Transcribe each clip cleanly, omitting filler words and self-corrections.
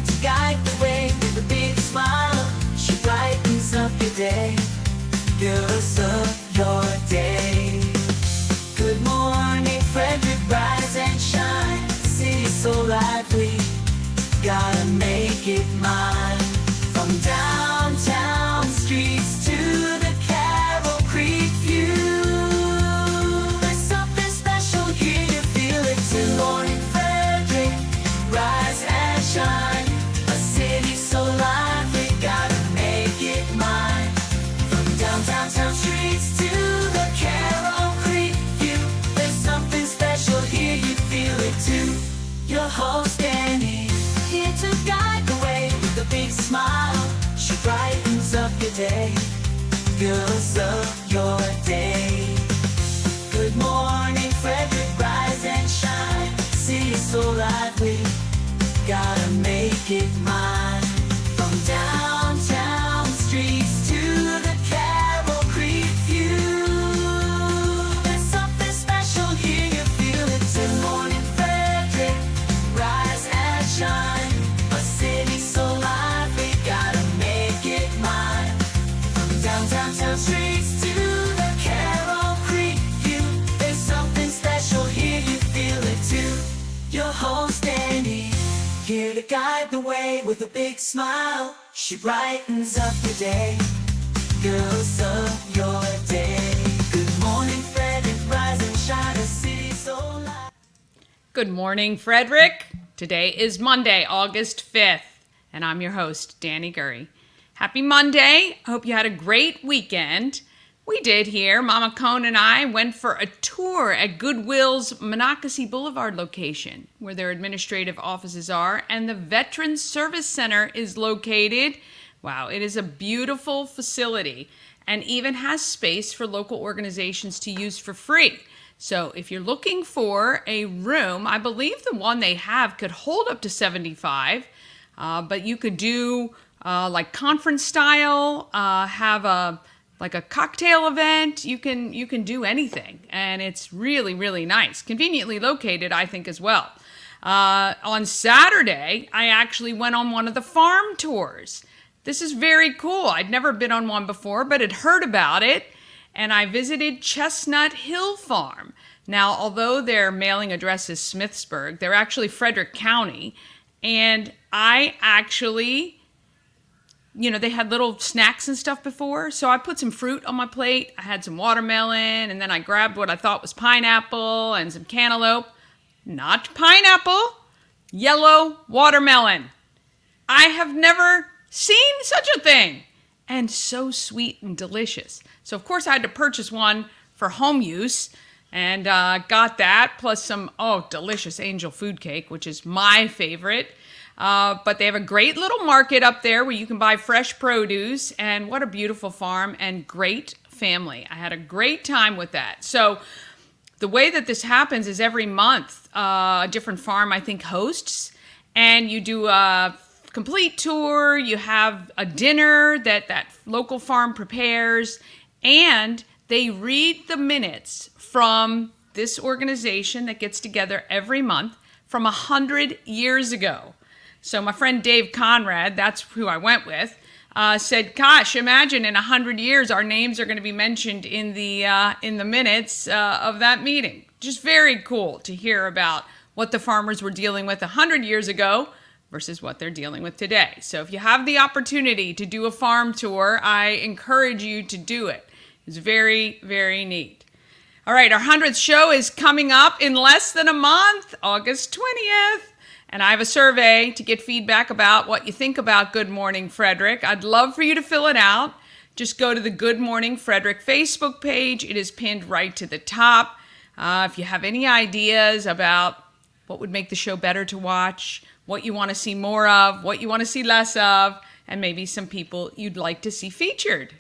here to guide the way with a big smile. She brightens up your day, girls of your day. Good morning, Frederick, rise and shine. City's so lively, gotta make it mine. From downtown streets to the Carroll Creek view, there's something special here, you feel it too. Good morning, Frederick, rise and shine. A city so lively, gotta make it mine. From downtown streets to the Carroll Creek view, there's something special here, you feel it too. Your host Dani, here to guide the way with a big smile. She brightens up your day, girls of your day. Good morning, Frederick, rise and shine. City's so lively, gotta make it mine. From downtown streets to the Carroll Creek view, there's something special here, you feel it too. Good morning, Frederick, rise and shine. A city so lively, gotta make it mine. From downtown streets to the Carroll Creek view, there's something special here, you feel it too. Your host Dani, here to guide the way with a big smile. She brightens up your day, girls of your day. Good morning, Frederick, rise and shine. A city so lively. Good morning, Frederick. Today is Monday, August 5th, and I'm your host, Dani Gurry. Happy Monday. I hope you had a great weekend. We did here. Mama Cone and I went for a tour at Goodwill's Monocacy Boulevard location, where their administrative offices are, and the Veterans Service Center is located. Wow, it is a beautiful facility and even has space for local organizations to use for free. So if you're looking for a room, I believe the one they have could hold up to 75, but you could do like conference style, have a cocktail event. You can do anything, and it's really, really nice. Conveniently located, I think, as well. On Saturday, I actually went on one of the farm tours. This is very cool. I'd never been on one before, but had heard about it, and I visited Chestnut Hill Farm. Now, although their mailing address is Smithsburg, they're actually Frederick County, and I actually, they had little snacks and stuff before, so I put some fruit on my plate. I had some watermelon, and then I grabbed what I thought was pineapple and some cantaloupe. Not pineapple, yellow watermelon. I have never seen such a thing, and so sweet and delicious. So, of course, I had to purchase one for home use, and got that, plus some, delicious angel food cake, which is my favorite. But they have a great little market up there where you can buy fresh produce, and what a beautiful farm and great family. I had a great time with that. So the way that this happens is every month, a different farm, I think, hosts, and you do a complete tour. You have a dinner that local farm prepares, and they read the minutes from this organization that gets together every month from 100 years ago. So my friend Dave Conrad, that's who I went with, said, gosh, imagine in 100 years our names are going to be mentioned in the minutes of that meeting. Just very cool to hear about what the farmers were dealing with 100 years ago versus what they're dealing with today. So if you have the opportunity to do a farm tour, I encourage you to do it. It's very, very neat. All right, our 100th show is coming up in less than a month, August 20th. And I have a survey to get feedback about what you think about Good Morning Frederick. I'd love for you to fill it out. Just go to the Good Morning Frederick Facebook page. It is pinned right to the top. If you have any ideas about what would make the show better to watch, what you want to see more of, what you want to see less of, and maybe some people you'd like to see featured.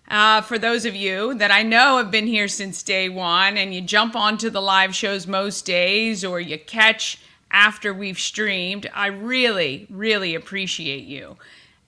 For those of you that I know have been here since day one and you jump onto the live shows most days or you catch after we've streamed, I really, really appreciate you.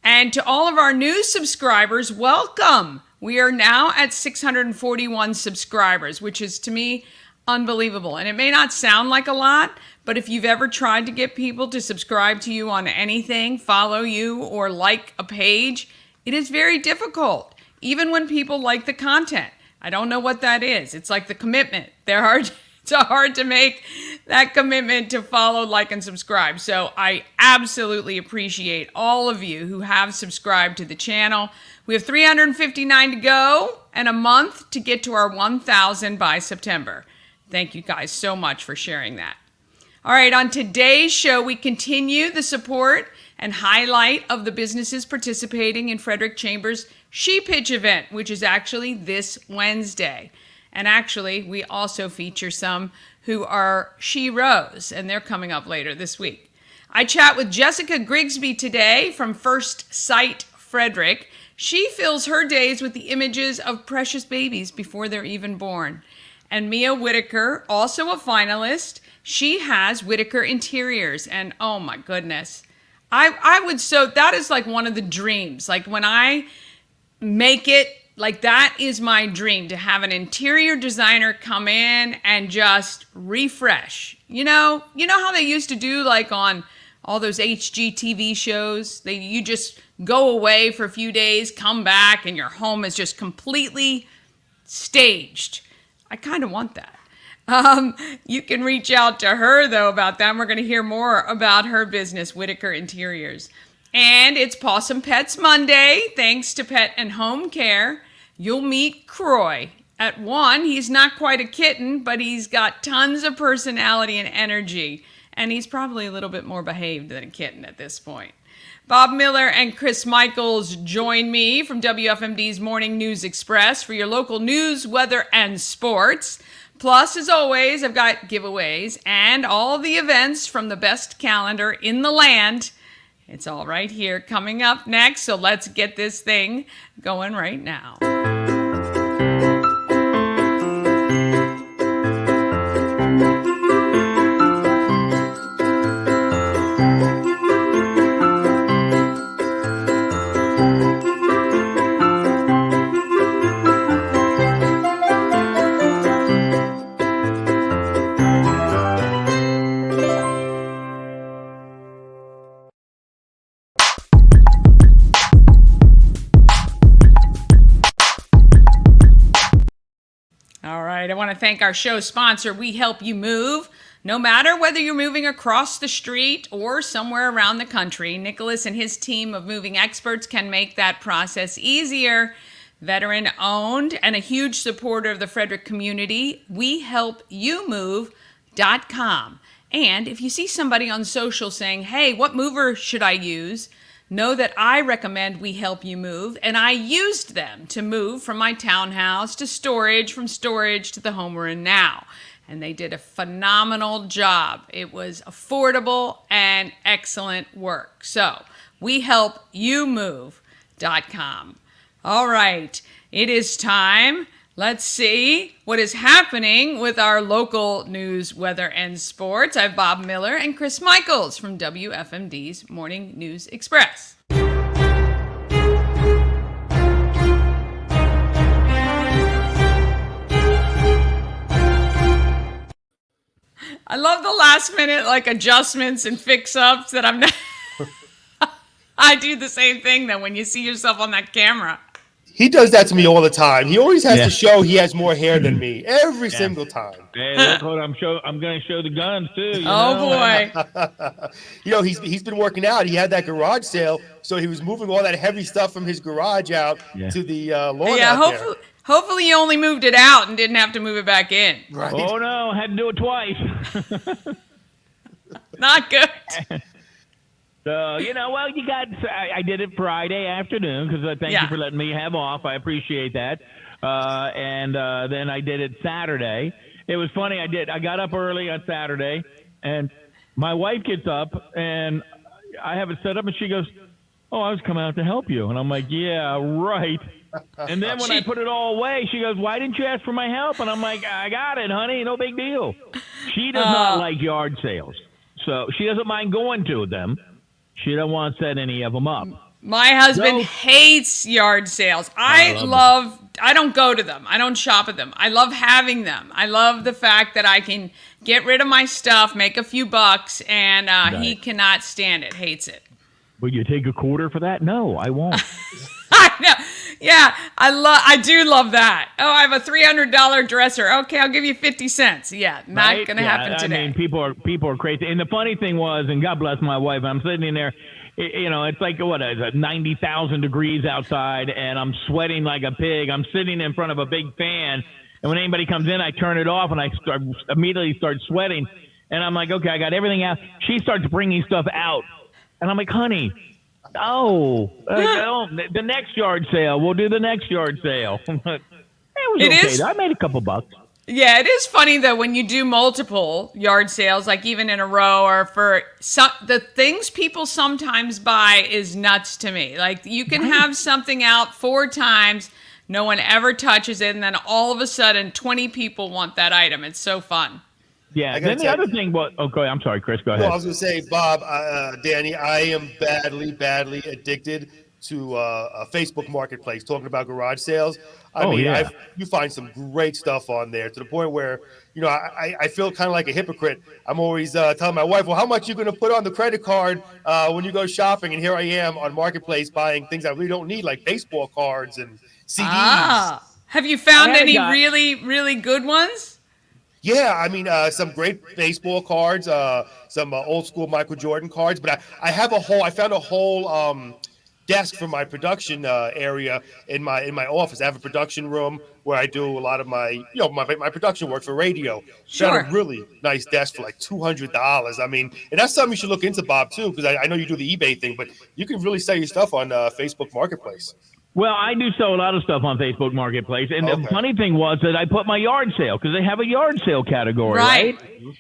And to all of our new subscribers, welcome. We are now at 641 subscribers, which is to me unbelievable. And it may not sound like a lot, But if you've ever tried to get people to subscribe to you on anything, follow you, or like a page, it is very difficult, even when people like the content. I don't know what that is. It's like the commitment. It's hard to make that commitment to follow, like, and subscribe. So I absolutely appreciate all of you who have subscribed to the channel. We have 359 to go and a month to get to our 1,000 by September. Thank you guys so much for sharing that. All right, on today's show, we continue the support and highlight of the businesses participating in Frederick Chambers' She Pitch event, which is actually this Wednesday. And actually, we also feature some who are She Rows, and they're coming up later this week. I chat with Jessica Grigsby today from First Sight Frederick. She fills her days with the images of precious babies before they're even born. And Mia Whitaker, also a finalist, she has Whitaker Interiors. And oh my goodness, that is like one of the dreams. Like when I make it, like that is my dream, to have an interior designer come in and just refresh. You know how they used to do like on all those HGTV shows? You just go away for a few days, come back, and your home is just completely staged. I kind of want that. You can reach out to her, though, about that. We're going to hear more about her business, Whitaker Interiors. And it's Pawsome Pets Monday, thanks to Pet and Home Care. You'll meet Kroy. At 1, he's not quite a kitten, but he's got tons of personality and energy. And he's probably a little bit more behaved than a kitten at this point. Bob Miller and Chris Michaels join me from WFMD's Morning News Express for your local news, weather, and sports. Plus, as always, I've got giveaways and all the events from the best calendar in the land. It's all right here coming up next, so let's get this thing going right now. I want to thank our show sponsor, We Help You Move. No matter whether you're moving across the street or somewhere around the country, Nicholas and his team of moving experts can make that process easier. Veteran owned and a huge supporter of the Frederick community, WeHelpYouMove.com. And if you see somebody on social saying, hey, what mover should I use? Know that I recommend We Help You Move, and I used them to move from my townhouse to storage, from storage to the home we're in now. And they did a phenomenal job. It was affordable and excellent work. So, WeHelpYouMove.com. All right, it is time. Let's see what is happening with our local news, weather, and sports. I have Bob Miller and Chris Michaels from WFMD's Morning News Express. I love the last minute adjustments and fix-ups that I'm not... I do the same thing though when you see yourself on that camera. He does that to me all the time. He always has to show he has more hair than me every single time. Hey, look what I'm going to show the guns too. Boy! He's been working out. He had that garage sale, so he was moving all that heavy stuff from his garage out to the lawn. Yeah, out there. Hopefully he only moved it out and didn't have to move it back in. Right. Oh no, I had to do it twice. Not good. So, I did it Friday afternoon because thank you for letting me have off. I appreciate that. And then I did it Saturday. It was funny. I got up early on Saturday, and my wife gets up, and I have it set up, and she goes, "Oh, I was coming out to help you." And I'm like, "Yeah, right." And then when I put it all away, she goes, "Why didn't you ask for my help?" And I'm like, "I got it, honey. No big deal." She does not like yard sales, so she doesn't mind going to them. She don't want to set any of them up. My husband hates yard sales. I don't go to them. I don't shop at them. I love having them. I love the fact that I can get rid of my stuff, make a few bucks, and he cannot stand it, hates it. Will you take a quarter for that? No, I won't. I know. Yeah, I do love that. Oh, I have a $300 dresser. Okay, I'll give you 50 cents. Yeah, not going to happen today. I mean, people are crazy. And the funny thing was, and God bless my wife, I'm sitting in there, it's like, 90,000 degrees outside, and I'm sweating like a pig. I'm sitting in front of a big fan, and when anybody comes in, I turn it off, and I immediately start sweating. And I'm like, okay, I got everything out. She starts bringing stuff out, and I'm like, honey, the next yard sale. We'll do the next yard sale. It was okay. I made a couple bucks. Yeah, it is funny, though, when you do multiple yard sales, like even in a row or for the things people sometimes buy is nuts to me. Like you can have something out 4 times, no one ever touches it, and then all of a sudden 20 people want that item. It's so fun. Yeah, then the other thing was, I'm sorry, Chris, go ahead. No, I was going to say, Bob, Dani, I am badly addicted to a Facebook Marketplace, talking about garage sales. You find some great stuff on there to the point where, I feel kind of like a hypocrite. I'm always telling my wife, well, how much are you going to put on the credit card when you go shopping? And here I am on Marketplace buying things I really don't need, like baseball cards and CDs. Have you found any really, really good ones? Yeah, I mean, some great baseball cards, some old school Michael Jordan cards, but I found a whole desk for my production area in my office. I have a production room where I do a lot of my production work for radio. Sure. Found a really nice desk for like $200. I mean, and that's something you should look into, Bob, too, because I know you do the eBay thing, but you can really sell your stuff on Facebook Marketplace. Well, I do sell a lot of stuff on Facebook Marketplace, and the funny thing was that I put my yard sale, because they have a yard sale category, right?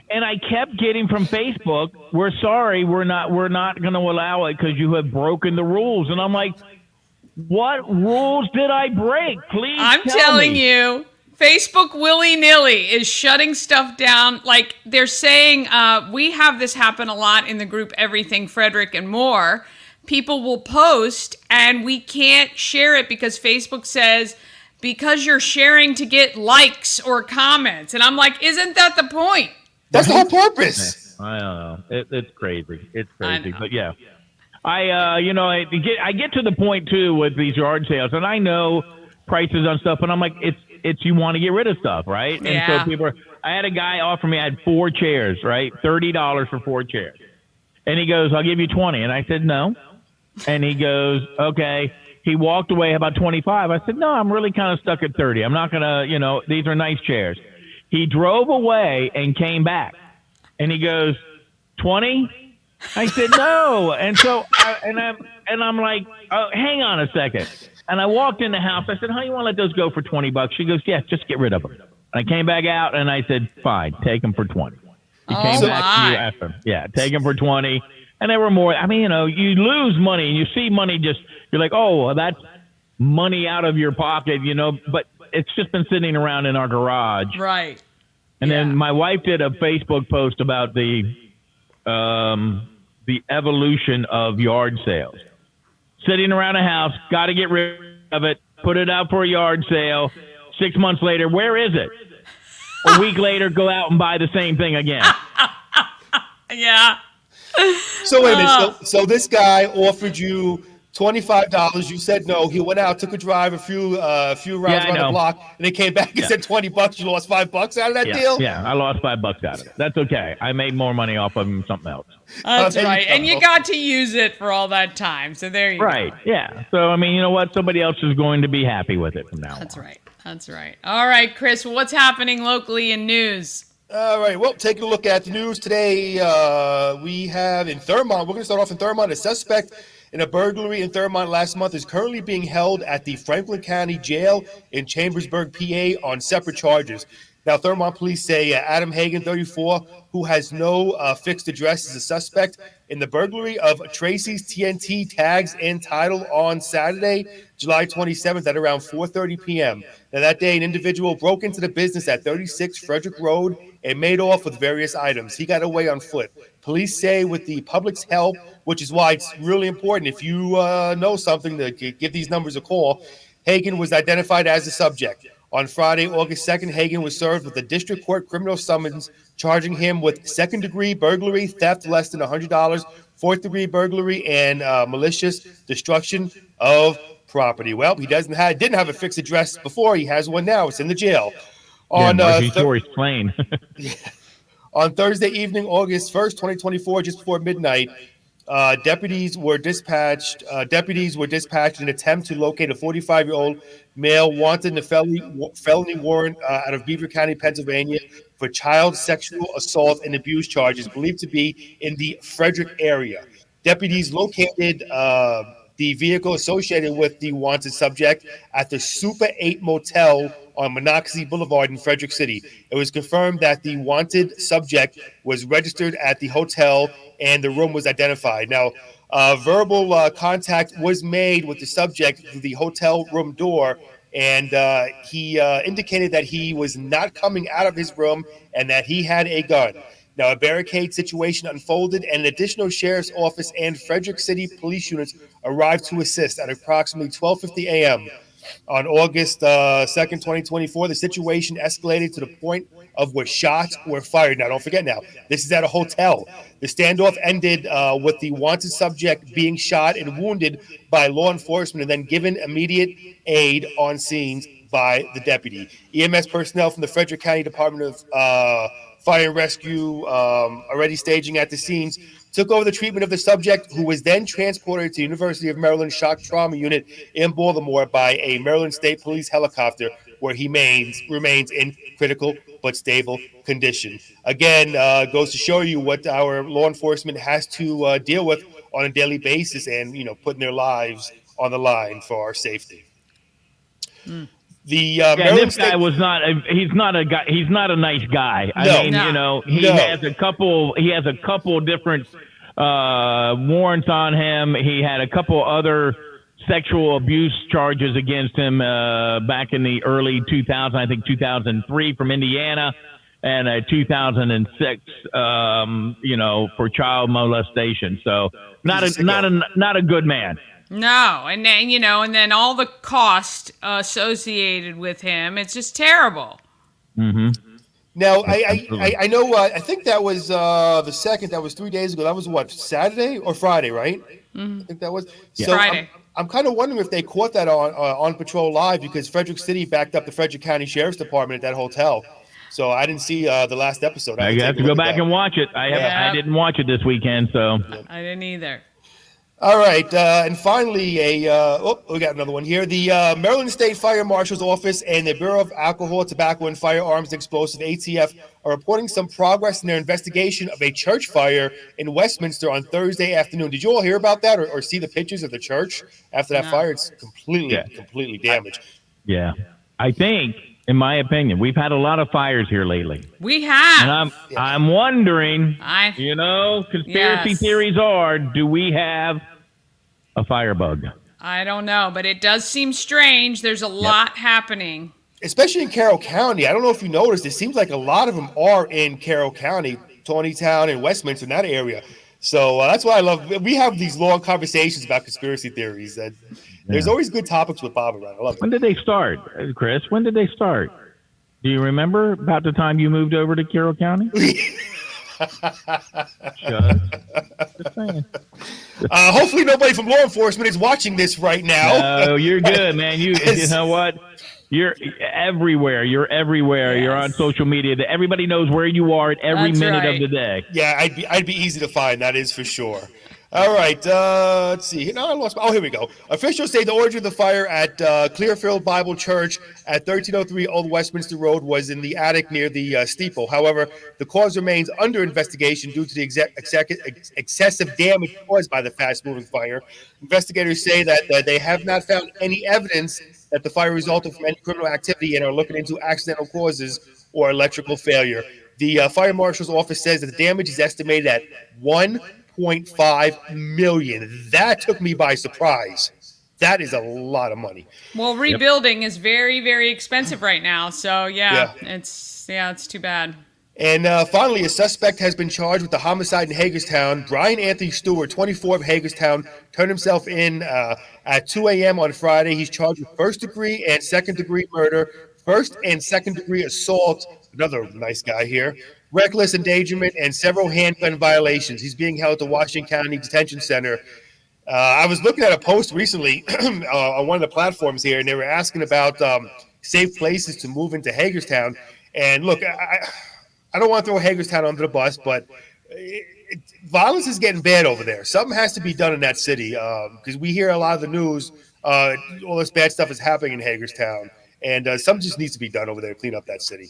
And I kept getting from Facebook, we're sorry, we're not going to allow it because you have broken the rules. And I'm like, what rules did I break? Please I'm telling you, Facebook willy-nilly is shutting stuff down. Like they're saying, we have this happen a lot in the group Everything Frederick and More. People will post and we can't share it because Facebook says, because you're sharing to get likes or comments. And I'm like, isn't that the point? That's the whole purpose. I don't know. It's crazy. It's crazy. But yeah, I get to the point too with these yard sales, and I know prices on stuff, and I'm like, it's you want to get rid of stuff, right? Yeah. And so I had a guy offer me, I had 4 chairs, right? $30 for 4 chairs. And he goes, I'll give you 20. And I said, no. And he goes, okay. He walked away about 25. I said, no, I'm really kind of stuck at 30. I'm not going to, these are nice chairs. He drove away and came back. And he goes, 20? I said, no. And so, I'm like, oh, hang on a second. And I walked in the house. I said, how do you want to let those go for $20? She goes, yeah, just get rid of them. And I came back out and I said, fine, take them for 20. He came back, you asked him. Yeah, take them for 20. And there were more. I mean, you lose money and you see money you're like, oh, well, that's money out of your pocket, but it's just been sitting around in our garage. Right. And then my wife did a Facebook post about the evolution of yard sales. Sitting around a house, got to get rid of it, put it out for a yard sale. 6 months later, where is it? A week later, go out and buy the same thing again. Yeah. So wait a minute. So this guy offered you $25. You said no. He went out, took a drive, a few rounds around the block, and they came back and said $20. You lost $5 out of that deal. Yeah, I lost $5 out of it. That's okay. I made more money off of something else. That's right. And you got to use it for all that time. So there you go. Right. Yeah. So I mean, you know what? Somebody else is going to be happy with it from now on. That's right. That's right. All right, Chris. What's happening locally in news? All right, well, taking a look at the news today, we have in Thurmont, we're going to start off in Thurmont. A suspect in a burglary in Thurmont last month is currently being held at the Franklin County Jail in Chambersburg, PA on separate charges. Now, Thurmont police say Adam Hagan, 34, who has no fixed address, is a suspect in the burglary of Tracy's TNT tags and title on Saturday, July 27th at around 4:30 p.m. Now, that day, an individual broke into the business at 36 Frederick Road and made off with various items. He got away on foot. Police say with the public's help, which is why it's really important if you know something to give these numbers a call, Hagen was identified as the subject. On Friday, August 2nd, Hagen was served with a district court criminal summons charging him with second-degree burglary, theft less than $100, fourth-degree burglary, and malicious destruction of property. Well, he didn't have a fixed address before. He has one now. It's in the jail. Marcy Shores Plain. On Thursday evening, August 1st, 2024, just before midnight, deputies were dispatched in an attempt to locate a 45-year-old male wanted in a felony warrant out of Beaver County, Pennsylvania, for child sexual assault and abuse charges believed to be in the Frederick area. Deputies located the vehicle associated with the wanted subject at the Super 8 Motel on Monocacy Boulevard in Frederick City. It was confirmed that the wanted subject was registered at the hotel and the room was identified. Now, verbal contact was made with the subject through the hotel room door, and he indicated that he was not coming out of his room and that he had a gun. Now, a barricade situation unfolded, and an additional sheriff's office and Frederick City police units arrived to assist at approximately 12:50 a.m. On August 2nd, 2024. The situation escalated to the point of where shots were fired. Now, don't forget now, this is at a hotel. The standoff ended with the wanted subject being shot and wounded by law enforcement and then given immediate aid on scenes by the deputy. EMS personnel from the Frederick County Department of Fire and Rescue, already staging at the scenes, took over the treatment of the subject, who was then transported to the University of Maryland Shock Trauma Unit in Baltimore by a Maryland State Police helicopter, where he remains in critical but stable condition. Again, goes to show you what our law enforcement has to deal with on a daily basis, and putting their lives on the line for our safety. This guy was not. He's not a guy. He's not a nice guy. He has a couple different warrants on him. He had a couple other sexual abuse charges against him back in the early 2000s. I think 2003 from Indiana, and 2006. For child molestation. So not a good man. No, and then all the cost associated with him, it's just terrible. Mm-hmm. Now, I know, I think that was the second, that was 3 days ago. That was what, Saturday or Friday, right? Mm-hmm. I think that was. Yeah. So Friday. I'm kind of wondering if they caught that on Patrol Live, because Frederick City backed up the Frederick County Sheriff's Department at that hotel. So I didn't see the last episode. I have to go back and watch it. I didn't watch it this weekend, so. I didn't either. All right, and finally, we got another one here. The Maryland State Fire Marshal's Office and the Bureau of Alcohol, Tobacco, and Firearms and Explosive, ATF, are reporting some progress in their investigation of a church fire in Westminster on Thursday afternoon. Did you all hear about that or see the pictures of the church after that fire? It's completely damaged. Yeah. I think, in my opinion, we've had a lot of fires here lately. We have. And I'm wondering, conspiracy theories are, do we have a firebug? I don't know, but it does seem strange. There's a lot happening. Especially in Carroll County. I don't know if you noticed, it seems like a lot of them are in Carroll County, Tawnytown and Westminster, in that area. So that's why I love, we have these long conversations about conspiracy theories. There's always good topics with Bob around. I love it. When did they start, Chris? When did they start? Do you remember about the time you moved over to Carroll County? Just saying. Hopefully nobody from law enforcement is watching this right now. No, you're good, man. You know what? You're everywhere. You're everywhere. Yes. You're on social media. Everybody knows where you are at every minute of the day. Yeah, I'd be easy to find. That is for sure. All right, let's see. No, I lost. Oh, here we go. Officials say the origin of the fire at Clearfield Bible Church at 1303 Old Westminster Road was in the attic near the steeple. However, the cause remains under investigation due to the excessive damage caused by the fast-moving fire. Investigators say that they have not found any evidence that the fire resulted from any criminal activity and are looking into accidental causes or electrical failure. The fire marshal's office says that the damage is estimated at $1.5 million. That took me by surprise. That is a lot of money. Well, rebuilding is very, very expensive right now. So it's too bad. And finally, a suspect has been charged with the homicide in Hagerstown. Brian Anthony Stewart, 24 of Hagerstown, turned himself in at 2 a.m. on Friday. He's charged with first-degree and second-degree murder, first and second-degree assault, another nice guy here, reckless endangerment, and several handgun violations. He's being held at the Washington County Detention Center. I was looking at a post recently on one of the platforms here, and they were asking about safe places to move into Hagerstown. And look, I don't want to throw Hagerstown under the bus, but violence is getting bad over there. Something has to be done in that city because we hear a lot of the news. All this bad stuff is happening in Hagerstown, and something just needs to be done over there to clean up that city,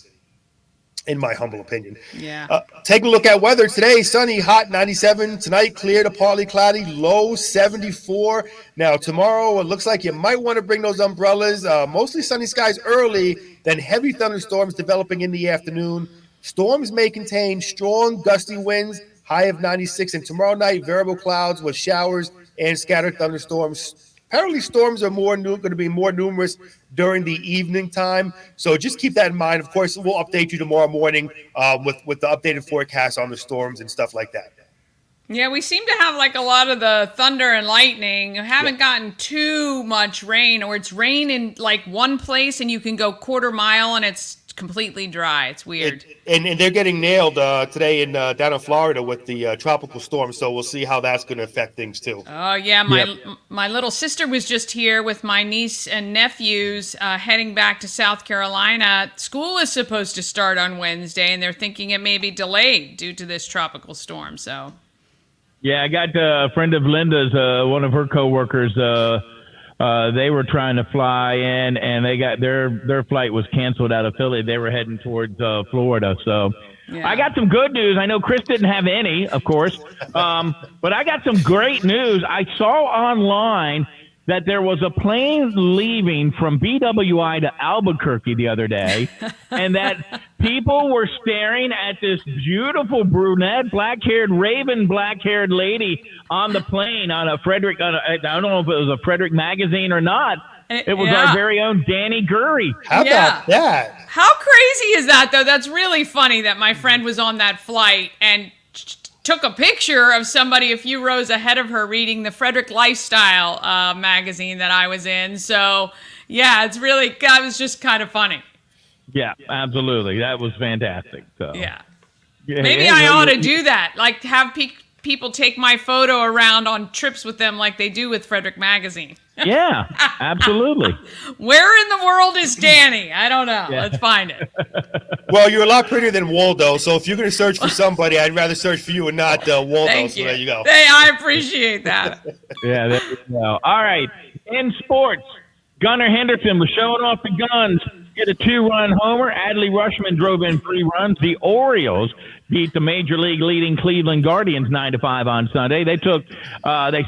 in my humble opinion. Yeah. Taking a look at weather today, sunny, hot, 97. Tonight, clear to partly cloudy, low 74. Now, tomorrow, it looks like you might want to bring those umbrellas. Mostly sunny skies early, then heavy thunderstorms developing in the afternoon. Storms may contain strong, gusty winds, high of 96. And tomorrow night, variable clouds with showers and scattered thunderstorms. Apparently, storms are going to be more numerous during the evening time. So just keep that in mind. Of course, we'll update you tomorrow morning with the updated forecast on the storms and stuff like that. Yeah, we seem to have like a lot of the thunder and lightning. We haven't gotten too much rain, or it's rain in like one place and you can go quarter mile and it's completely dry. It's weird. And they're getting nailed today down in Florida with the tropical storm. So we'll see how that's going to affect things too. Oh yeah, my little sister was just here with my niece and nephews heading back to South Carolina. School is supposed to start on Wednesday, and they're thinking it may be delayed due to this tropical storm. So. Yeah, I got a friend of Linda's, one of her coworkers. They were trying to fly in, and they got their flight was canceled out of Philly. They were heading towards Florida. So I got some good news. I know Chris didn't have any, of course, but I got some great news. I saw online that there was a plane leaving from BWI to Albuquerque the other day, and that people were staring at this beautiful brunette, black-haired, raven black-haired lady on the plane on a Frederick. I don't know if it was a Frederick magazine or not. It was our very own Dani Gurry. How about that? How crazy is that, though? That's really funny that my friend was on that flight and took a picture of somebody a few rows ahead of her reading the Frederick Lifestyle magazine that I was in. So, yeah, that was just kind of funny. Yeah, absolutely. That was fantastic. So. Yeah. Maybe I ought to do that. Like, have people take my photo around on trips with them like they do with Frederick Magazine. Yeah, absolutely. Where in the world is Dani? I don't know. Yeah. Let's find it. Well, you're a lot prettier than Waldo, so if you're going to search for somebody, I'd rather search for you and not Waldo. Thank you. So there you go. Hey, I appreciate that. Yeah, there you go. All right. In sports, Gunnar Henderson was showing off the guns. Hit a 2-run homer. Adley Rushman drove in 3 runs. The Orioles beat the Major League leading Cleveland Guardians 9-5 on Sunday. They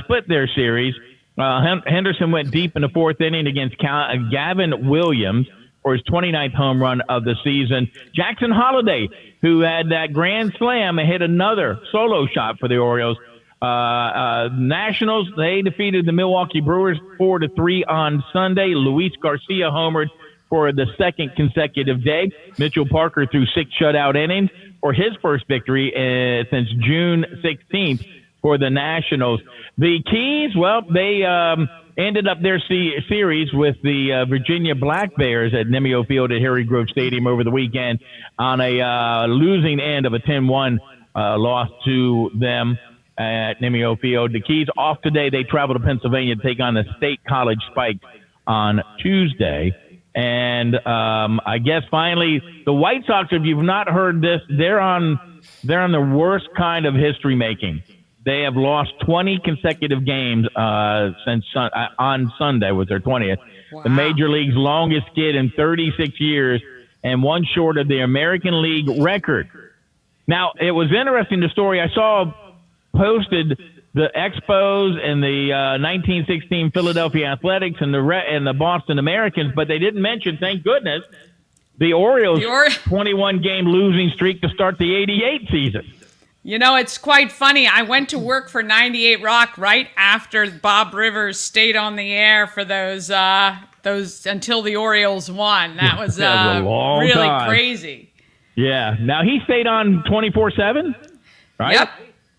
split their series. Henderson went deep in the 4th inning against Gavin Williams for his 29th home run of the season. Jackson Holliday, who had that grand slam, hit another solo shot for the Orioles. Nationals, they defeated the Milwaukee Brewers 4-3 on Sunday. Luis Garcia homered for the 2nd consecutive day. Mitchell Parker threw 6 shutout innings for his first victory since June 16th for the Nationals. The Keys, well, they ended up their series with the Virginia Black Bears at Nimio Field at Harry Grove Stadium over the weekend on a losing end of a 10-1 loss to them at Nimio Field. The Keys off today. They travel to Pennsylvania to take on the State College Spikes on Tuesday. And I guess finally, the White Sox, if you've not heard this, they're on the worst kind of history making. They have lost 20 consecutive games since on Sunday was their 20th. Wow. The Major League's longest skid in 36 years, and one short of the American League record. Now, it was interesting, the story I saw posted the Expos and the 1916 Philadelphia Athletics and the Boston Americans, but they didn't mention, thank goodness, the Orioles' 21-game losing streak to start the 88 season. You know, it's quite funny. I went to work for 98 Rock right after Bob Rivers stayed on the air for those until the Orioles won. That was a long really time. crazy. Yeah. Now he stayed on 24/7, right? Yep.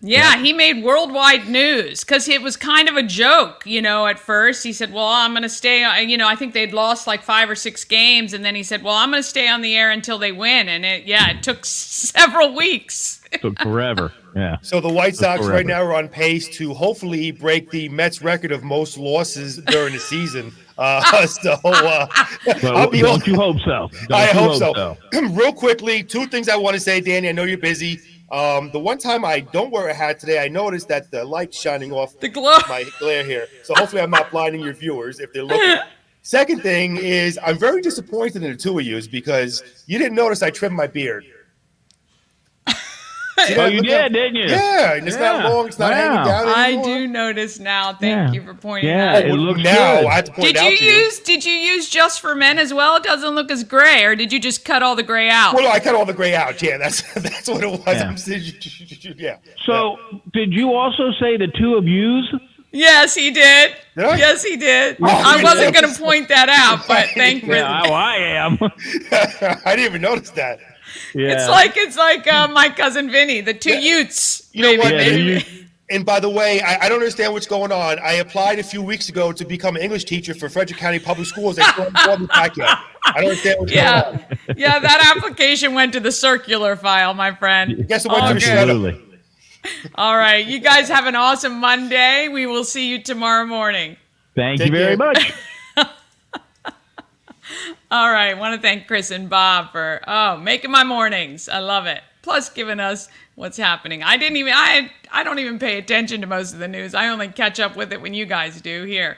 Yeah, he made worldwide news because it was kind of a joke, at first. He said, well, I'm going to stay, I think they'd lost like 5 or 6 games. And then he said, well, I'm going to stay on the air until they win. And it took several weeks. Took forever. Yeah. So the White Sox right now are on pace to hopefully break the Mets record of most losses during the season. Don't you hope so? I hope so. Real quickly, 2 things I want to say, Danny. I know you're busy. The one time I don't wear a hat today, I noticed that the light's shining off the glow. My glare here. So hopefully I'm not blinding your viewers if they're looking. Second thing is I'm very disappointed in the 2 of you because you didn't notice I trimmed my beard. You did, didn't you? Yeah, and it's not long. It's not hanging down anymore. I do notice now. Thank you for pointing out. out. It looks now. Good. I have to point it out to you. Did you use Just for Men as well? It doesn't look as gray, or did you just cut all the gray out? Well, I cut all the gray out. Yeah, that's what it was. Yeah. So, did you also say the 2 of yous? Yes, he did. Yes, he did. I wasn't going to point that out, but thank you. I am. I didn't even notice that. Yeah. It's like my cousin Vinny, the 2 Utes. You know what? And by the way, I don't understand what's going on. I applied a few weeks ago to become an English teacher for Frederick County Public Schools. They still haven't called me back yet. I don't understand what's going on. Yeah, that application went to the circular file, my friend. Guess it went to the shredder. All right. You guys have an awesome Monday. We will see you tomorrow morning. Thank you very much. All right. I want to thank Chris and Bob for making my mornings. I love it. Plus giving us what's happening. I don't even pay attention to most of the news. I only catch up with it when you guys do here.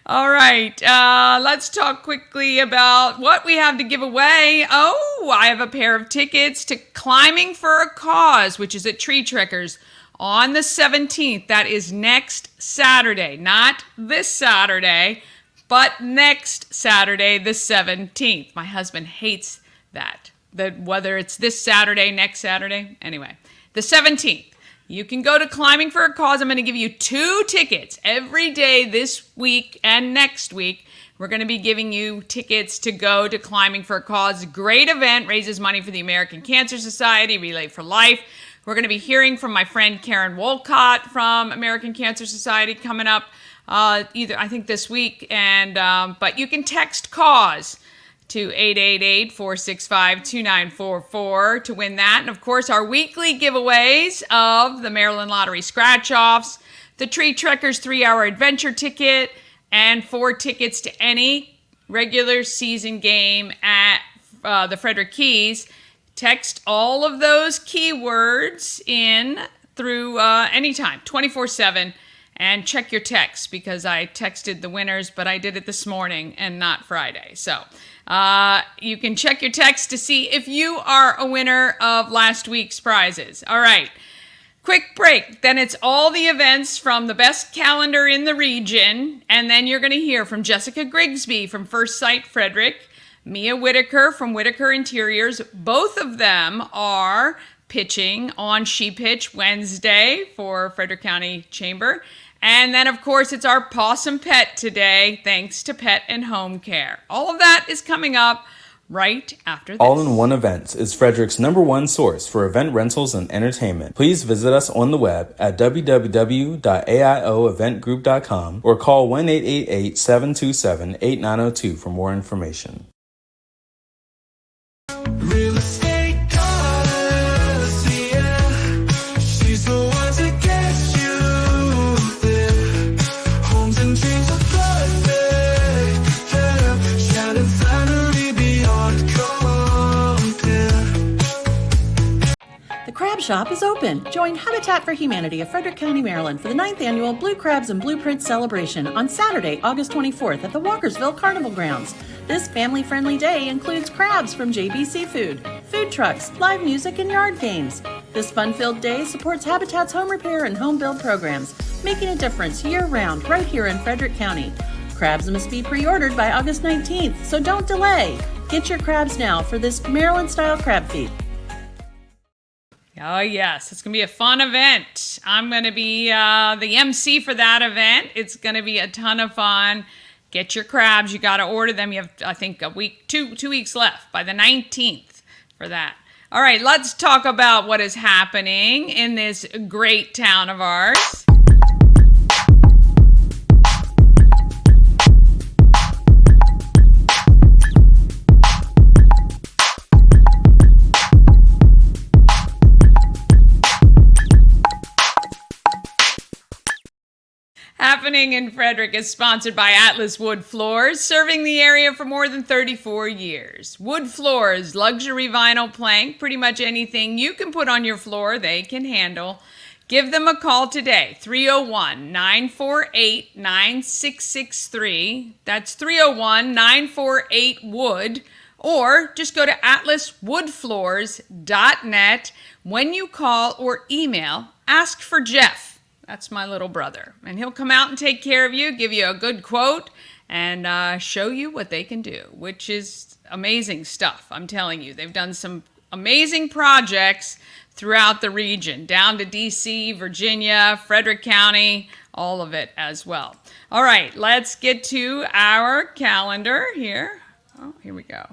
All right. Let's talk quickly about what we have to give away. Oh, I have a pair of tickets to Climbing for a Cause, which is at Tree Trekkers on the 17th. That is next Saturday. Not this Saturday, but next Saturday, the 17th. My husband hates that whether it's this Saturday, next Saturday. Anyway, the 17th. You can go to Climbing for a Cause. I'm going to give you 2 tickets every day this week and next week. We're going to be giving you tickets to go to Climbing for a Cause. Great event, raises money for the American Cancer Society, Relay for Life. We're going to be hearing from my friend Karen Wolcott from American Cancer Society coming up I think this week. But you can text CAUSE to 888-465-2944 to win that. And, of course, our weekly giveaways of the Maryland Lottery Scratch-Offs, the Tree Trekkers 3-hour adventure ticket, and 4 tickets to any regular season game at the Frederick Keys. Text all of those keywords in through anytime, 24/7, and check your texts because I texted the winners, but I did it this morning and not Friday. So you can check your text to see if you are a winner of last week's prizes. All right. Quick break. Then it's all the events from the best calendar in the region. And then you're going to hear from Jessica Grigsby from Sight Frederick, Mia Whitaker from Whitaker Interiors. Both of them are pitching on She Pitch Wednesday for Frederick County Chamber. And then, of course, it's our Pawsome Pet today, thanks to Pet and Home Care. All of that is coming up right after this. All-in-One Events is Frederick's #1 source for event rentals and entertainment. Please visit us on the web at www.aioeventgroup.com or call 1-888-727-8902 for more information. Real estate goddess, yeah. She's the one to get you there. Homes and dreams are perfect, yeah. Shining finally beyond compare. The Crab Shop is open. Join Habitat for Humanity of Frederick County, Maryland for the 9th annual Blue Crabs and Blueprints celebration on Saturday, August 24th at the Walkersville Carnival Grounds. This family-friendly day includes crabs from JB Seafood, food trucks, live music, and yard games. This fun-filled day supports Habitat's home repair and home build programs, making a difference year-round right here in Frederick County. Crabs must be pre-ordered by August 19th, so don't delay. Get your crabs now for this Maryland-style crab feed. Oh, yes. It's going to be a fun event. I'm going to be the MC for that event. It's going to be a ton of fun. Get your crabs. You got to order them. You have, I think, a week, two weeks left by the 19th for that. All right, let's talk about what is happening in this great town of ours. Happening in Frederick is sponsored by Atlas Wood Floors, serving the area for more than 34 years. Wood Floors, luxury vinyl plank, pretty much anything you can put on your floor, they can handle. Give them a call today, 301-948-9663. That's 301-948-WOOD. Or just go to atlaswoodfloors.net. When you call or email, ask for Jeff. That's my little brother. And he'll come out and take care of you, give you a good quote, and show you what they can do, which is amazing stuff. I'm telling you, they've done some amazing projects throughout the region, down to D.C., Virginia, Frederick County, all of it as well. All right, let's get to our calendar here. Oh, here we go.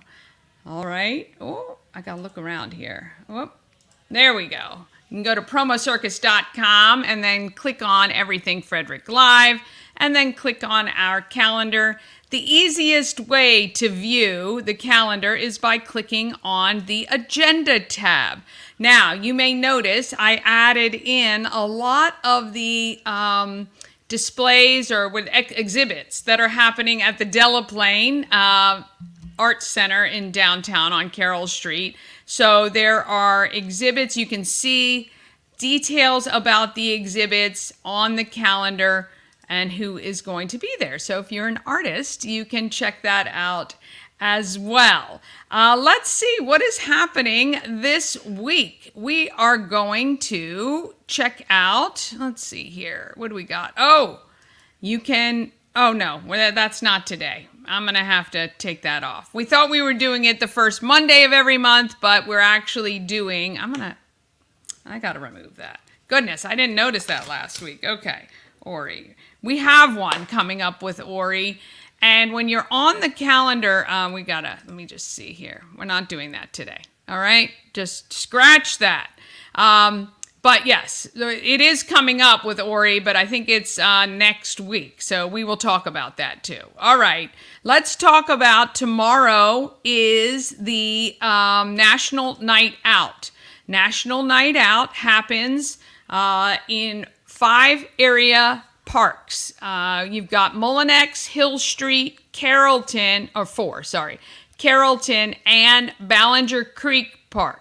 All right. Oh, I got to look around here. Oh, there we go. You can go to promocircus.com and then click on Everything Frederick Live and then click on our calendar. The easiest way to view the calendar is by clicking on the Agenda tab. Now, you may notice I added in a lot of the displays or exhibits that are happening at the Delaplane Arts Center in downtown on Carroll Street. So there are exhibits. You can see details about the exhibits on the calendar and who is going to be there. So if you're an artist, you can check that out as well. Let's see what is happening this week. We are going to check out, let's see here. What do we got? Oh, you can, oh no, that's not today. I'm going to have to take that off. We thought we were doing it the first Monday of every month, but we're actually doing, I got to remove that. Goodness, I didn't notice that last week. Okay, Ori. We have one coming up with Ori. And when you're on the calendar, let me just see here. We're not doing that today. All right, just scratch that. But yes, it is coming up with Ori, but I think it's next week. So we will talk about that too. All right, let's talk about tomorrow is the National Night Out. National Night Out happens in 5 area parks. You've got Mullinex, Hill Street, Carrollton, Carrollton, and Ballinger Creek Park.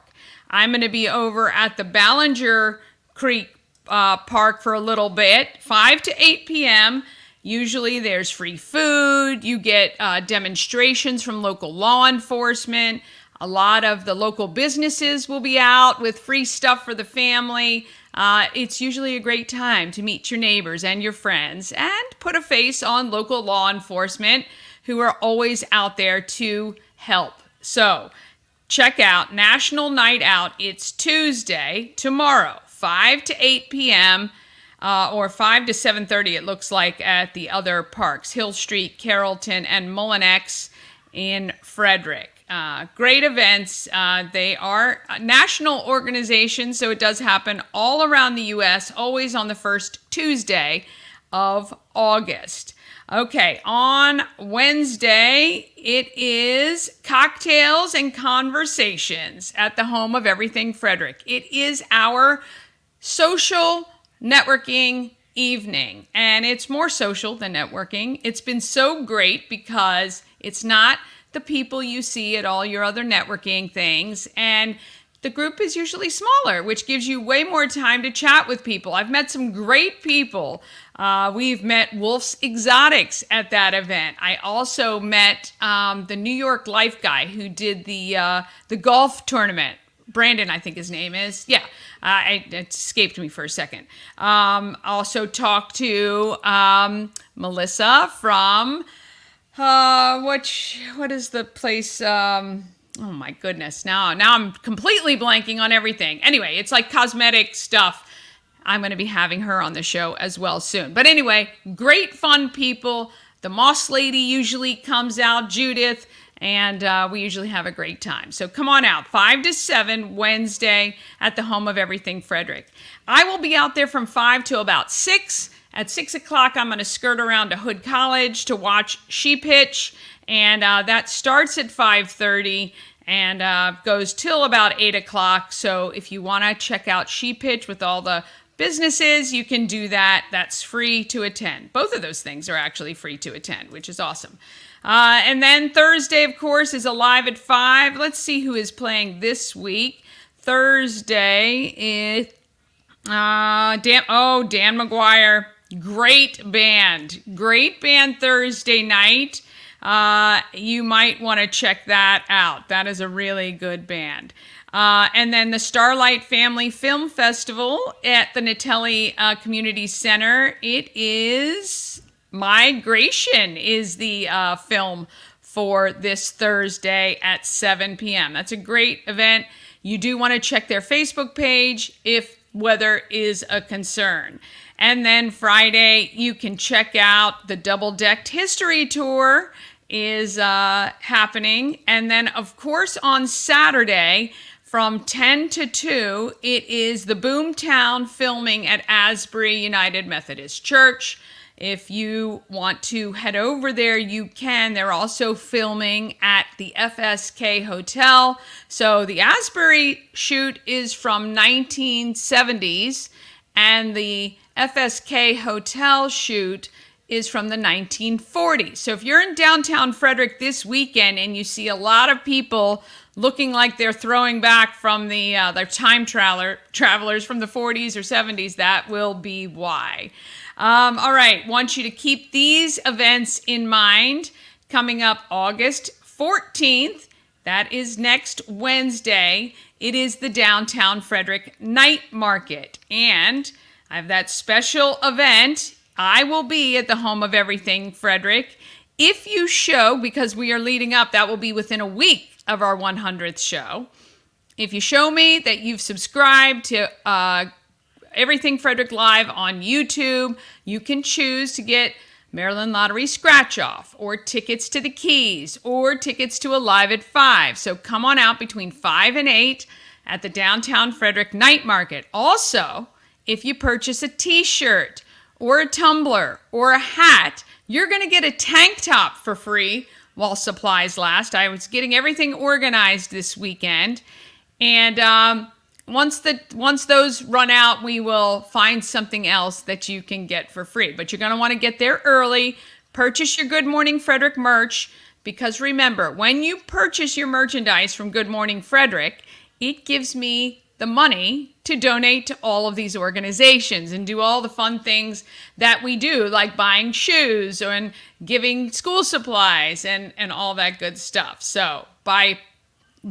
I'm going to be over at the Ballinger Creek Park for a little bit, 5 to 8 p.m. Usually there's free food. You get demonstrations from local law enforcement. A lot of the local businesses will be out with free stuff for the family. It's usually a great time to meet your neighbors and your friends and put a face on local law enforcement who are always out there to help. So check out National Night Out. It's Tuesday, tomorrow, 5 to 8 p.m. Or 5 to 7:30, it looks like, at the other parks, Hill Street, Carrollton, and Mullinex in Frederick. Great events. They are national organizations, so it does happen all around the U.S., always on the first Tuesday of August. Okay, on Wednesday, it is Cocktails and Conversations at the home of Everything Frederick. It is our social networking evening, and it's more social than networking. It's been so great because it's not the people you see at all your other networking things, and the group is usually smaller, which gives you way more time to chat with people. I've met some great people. We've met Wolf's Exotics at that event. I also met the New York Life guy who did the golf tournament. Brandon, I think his name is. Yeah, it escaped me for a second. Also talked to Melissa from, what is the place? Oh my goodness, now I'm completely blanking on everything. Anyway, it's like cosmetic stuff. I'm going to be having her on the show as well soon. But anyway, great fun people. The Moss Lady usually comes out, Judith, and we usually have a great time. So come on out, 5 to 7 Wednesday at the home of Everything Frederick. I will be out there from 5 to about 6. At 6 o'clock, I'm going to skirt around to Hood College to watch sheep hitch, and that starts at 5:30 and goes till about 8 o'clock. So if you want to check out sheep hitch with all the businesses, you can do that. That's free to attend. Both of those things are actually free to attend, which is awesome. And then Thursday, of course, is Alive at 5. Let's see who is playing this week. Thursday is Dan McGuire. Great band Thursday night. You might want to check that out. That is a really good band. And then the Starlight Family Film Festival at the Natelli Community Center. It is Migration is the film for this Thursday at 7 p.m. That's a great event. You do want to check their Facebook page if weather is a concern. And then Friday, you can check out the Double Decked History Tour is happening. And then, of course, on Saturday from 10 to 2, it is the Boomtown filming at Asbury United Methodist Church. If you want to head over there, you can. They're also filming at the FSK Hotel. So the Asbury shoot is from 1970s, and the FSK Hotel shoot is from the 1940s. So if you're in downtown Frederick this weekend and you see a lot of people looking like they're throwing back from the their time travelers from the 40s or 70s, that will be why. All right, want you to keep these events in mind. Coming up August 14th, that is next Wednesday, it is the Downtown Frederick Night Market. And I have that special event. I will be at the home of Everything Frederick. If you show, because we are leading up, that will be within a week of our 100th show. If you show me that you've subscribed to Everything Frederick Live on YouTube, you can choose to get Maryland Lottery scratch-off or tickets to the Keys or tickets to Alive at 5. So come on out between 5 and 8 at the Downtown Frederick Night Market. Also, if you purchase a t-shirt or a tumbler or a hat, you're going to get a tank top for free while supplies last. I was getting everything organized this weekend, and once those run out, we will find something else that you can get for free. But you're going to want to get there early. Purchase your Good Morning Frederick merch, because remember, when you purchase your merchandise from Good Morning Frederick, it gives me the money to donate to all of these organizations and do all the fun things that we do, like buying shoes and giving school supplies and all that good stuff. So by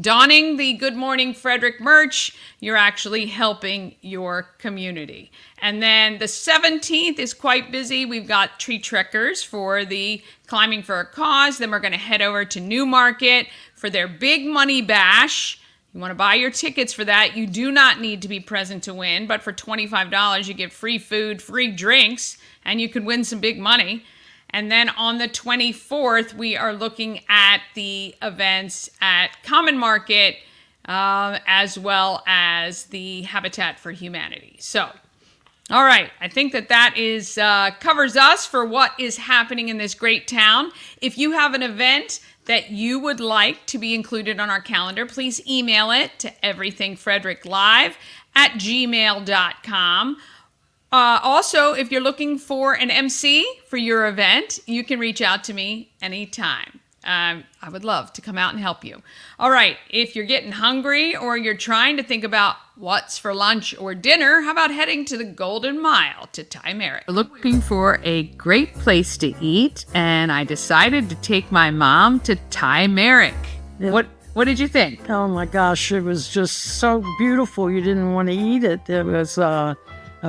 donning the Good Morning Frederick merch, you're actually helping your community. And then the 17th is quite busy. We've got tree trekkers for the Climbing for a Cause. Then we're going to head over to Newmarket for their Big Money Bash. You want to buy your tickets for that. You do not need to be present to win, but for $25, you get free food, free drinks, and you could win some big money. And then on the 24th, we are looking at the events at Common Market, as well as the Habitat for Humanity. So, all right, I think that is covers us for what is happening in this great town. If you have an event that you would like to be included on our calendar, please email it to everythingfredericklive@gmail.com. Also, if you're looking for an MC for your event, you can reach out to me anytime. I would love to come out and help you. All right, if you're getting hungry or you're trying to think about what's for lunch or dinner, how about heading to the Golden Mile to Thai Merrick? Looking for a great place to eat, and I decided to take my mom to Thai Merrick. Yeah. What did you think? Oh my gosh, it was just so beautiful. You didn't want to eat it. It was a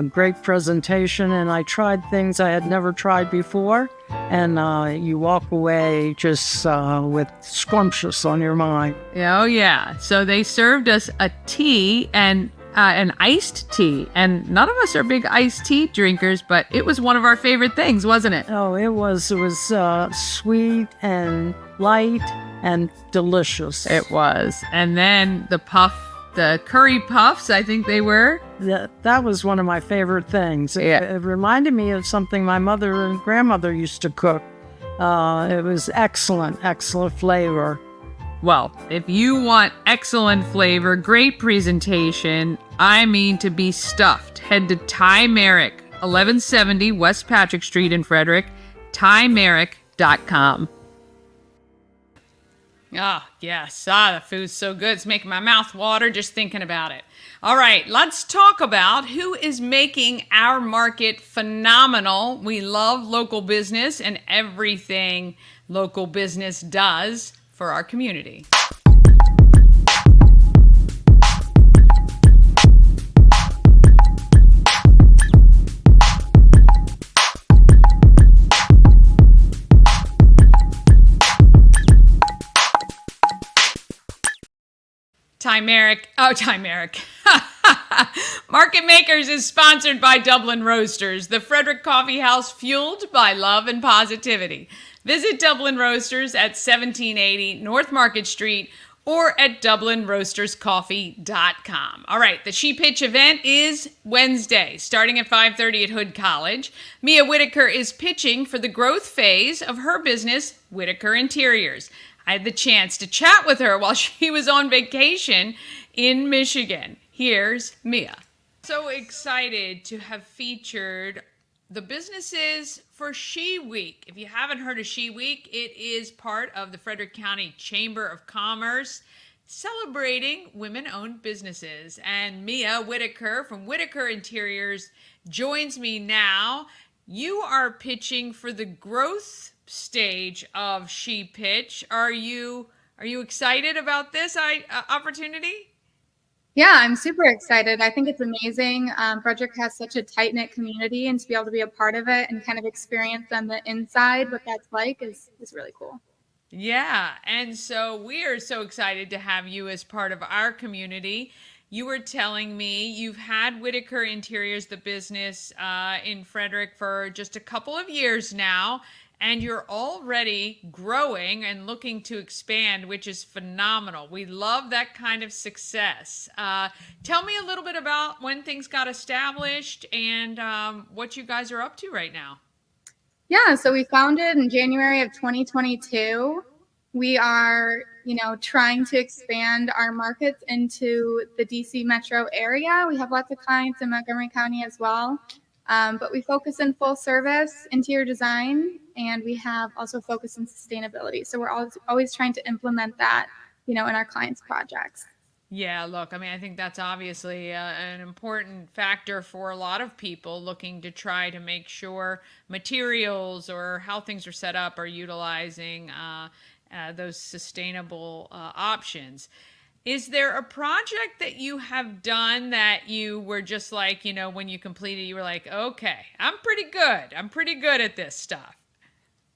great presentation, and I tried things I had never tried before. And you walk away just with scrumptious on your mind. Oh, yeah. So they served us a tea and an iced tea. And none of us are big iced tea drinkers, but it was one of our favorite things, wasn't it? Oh, it was sweet and light and delicious. It was. And then the curry puffs, I think they were. That was one of my favorite things. It reminded me of something my mother and grandmother used to cook. It was excellent flavor. Well, if you want excellent flavor, great presentation, I mean to be stuffed, head to Ty Merrick, 1170 West Patrick Street in Frederick, tymerrick.com. Ah, yes. The food's so good. It's making my mouth water just thinking about it. All right, let's talk about who is making our market phenomenal. We love local business and everything local business does for our community. Ty Merrick. Market Makers is sponsored by Dublin Roasters, the Frederick Coffee House fueled by love and positivity. Visit Dublin Roasters at 1780 North Market Street or at DublinRoastersCoffee.com. All right, the She Pitch event is Wednesday, starting at 5:30 at Hood College. Mia Whitaker is pitching for the growth phase of her business, Whitaker Interiors. I had the chance to chat with her while she was on vacation in Michigan. Here's Mia. So excited to have featured the businesses for She Week. If you haven't heard of She Week, it is part of the Frederick County Chamber of Commerce celebrating women-owned businesses. And Mia Whitaker from Whitaker Interiors joins me now. You are pitching for the growth stage of She Pitch. Are you excited about this opportunity? Yeah, I'm super excited. I think it's amazing. Frederick has such a tight-knit community, and to be able to be a part of it and kind of experience on the inside what that's like is really cool. Yeah, and so we are so excited to have you as part of our community. You were telling me you've had Whitaker Interiors, the business in Frederick, for just a couple of years now, and you're already growing and looking to expand, which is phenomenal. We love that kind of success. Tell me a little bit about when things got established and what you guys are up to right now. Yeah, so we founded in January of 2022. We are, trying to expand our markets into the DC metro area. We have lots of clients in Montgomery County as well. But we focus in full service, interior design, and we have also focused in sustainability. So we're always trying to implement that, in our clients' projects. Yeah, look, I think that's obviously an important factor for a lot of people looking to try to make sure materials or how things are set up are utilizing those sustainable options. Is there a project that you have done that you were just like, when you completed, you were like, okay, I'm pretty good at this stuff?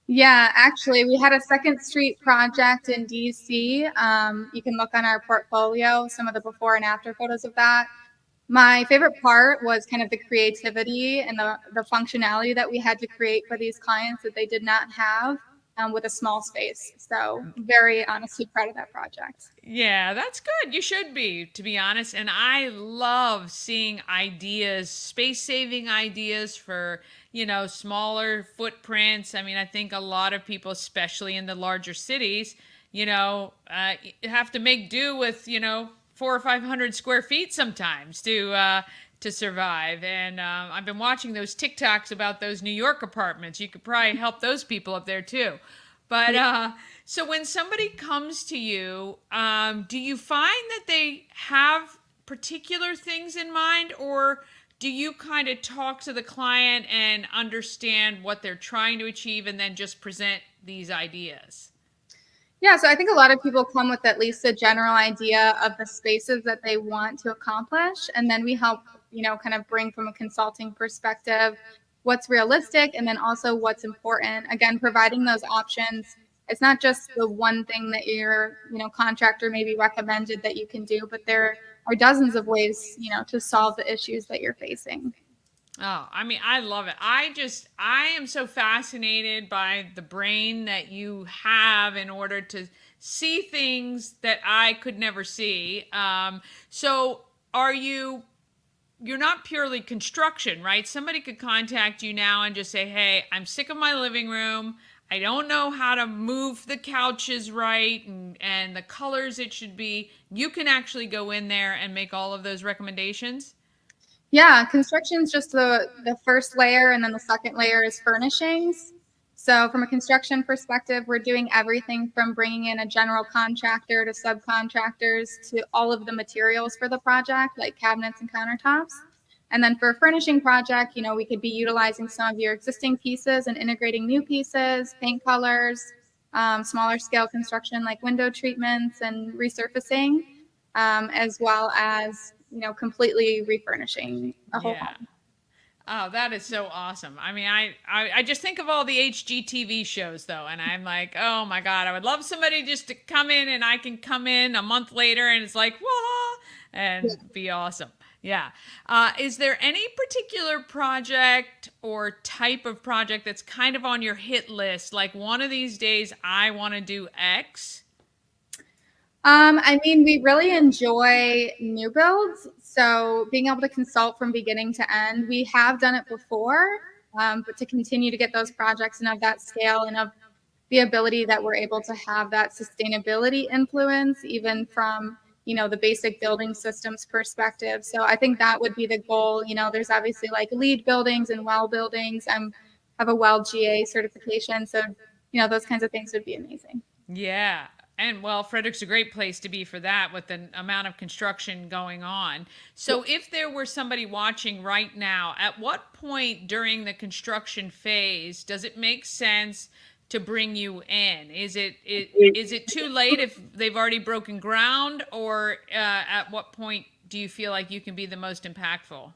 Yeah, actually, we had a Second Street project in DC. You can look on our portfolio, some of the before and after photos of that. My favorite part was kind of the creativity and the functionality that we had to create for these clients that they did not have with a small space. So very honestly proud of that project. Yeah, that's good. You should be, to be honest. And I love seeing ideas, space-saving ideas for, smaller footprints. I think a lot of people, especially in the larger cities, have to make do with, 400 or 500 square feet sometimes to survive. And I've been watching those TikToks about those New York apartments. You could probably help those people up there too. But so when somebody comes to you, do you find that they have particular things in mind, or do you kind of talk to the client and understand what they're trying to achieve and then just present these ideas? Yeah, so I think a lot of people come with at least a general idea of the spaces that they want to accomplish. And then we help, kind of bring from a consulting perspective what's realistic and then also what's important. Again, providing those options. It's not just the one thing that your, contractor maybe recommended that you can do, but there are dozens of ways, to solve the issues that you're facing. Oh, I mean, I love it. I am so fascinated by the brain that you have in order to see things that I could never see. So are you're not purely construction, right? Somebody could contact you now and just say, hey, I'm sick of my living room. I don't know how to move the couches right and the colors it should be. You can actually go in there and make all of those recommendations. Yeah, construction is just the first layer, and then the second layer is furnishings. So from a construction perspective, we're doing everything from bringing in a general contractor to subcontractors to all of the materials for the project, like cabinets and countertops. And then for a furnishing project, we could be utilizing some of your existing pieces and integrating new pieces, paint colors, smaller scale construction like window treatments and resurfacing, as well as completely refurnishing a whole Yeah. home. Oh, that is so awesome. I mean, I just think of all the HGTV shows though, and I'm like, oh my God, I would love somebody just to come in and I can come in a month later and it's like, whoa, and be awesome. Yeah. Is there any particular project or type of project that's kind of on your hit list? Like one of these days I want to do X? I mean, we really enjoy new builds. So being able to consult from beginning to end, we have done it before, but to continue to get those projects and of that scale and of the ability that we're able to have that sustainability influence, even from, the basic building systems perspective. So I think that would be the goal. There's obviously like LEED buildings and WELL buildings. Have a WELL GA certification. So, those kinds of things would be amazing. Yeah. And well, Frederick's a great place to be for that with the amount of construction going on. So, if there were somebody watching right now, at what point during the construction phase does it make sense to bring you in? Is it too late if they've already broken ground, or at what point do you feel like you can be the most impactful?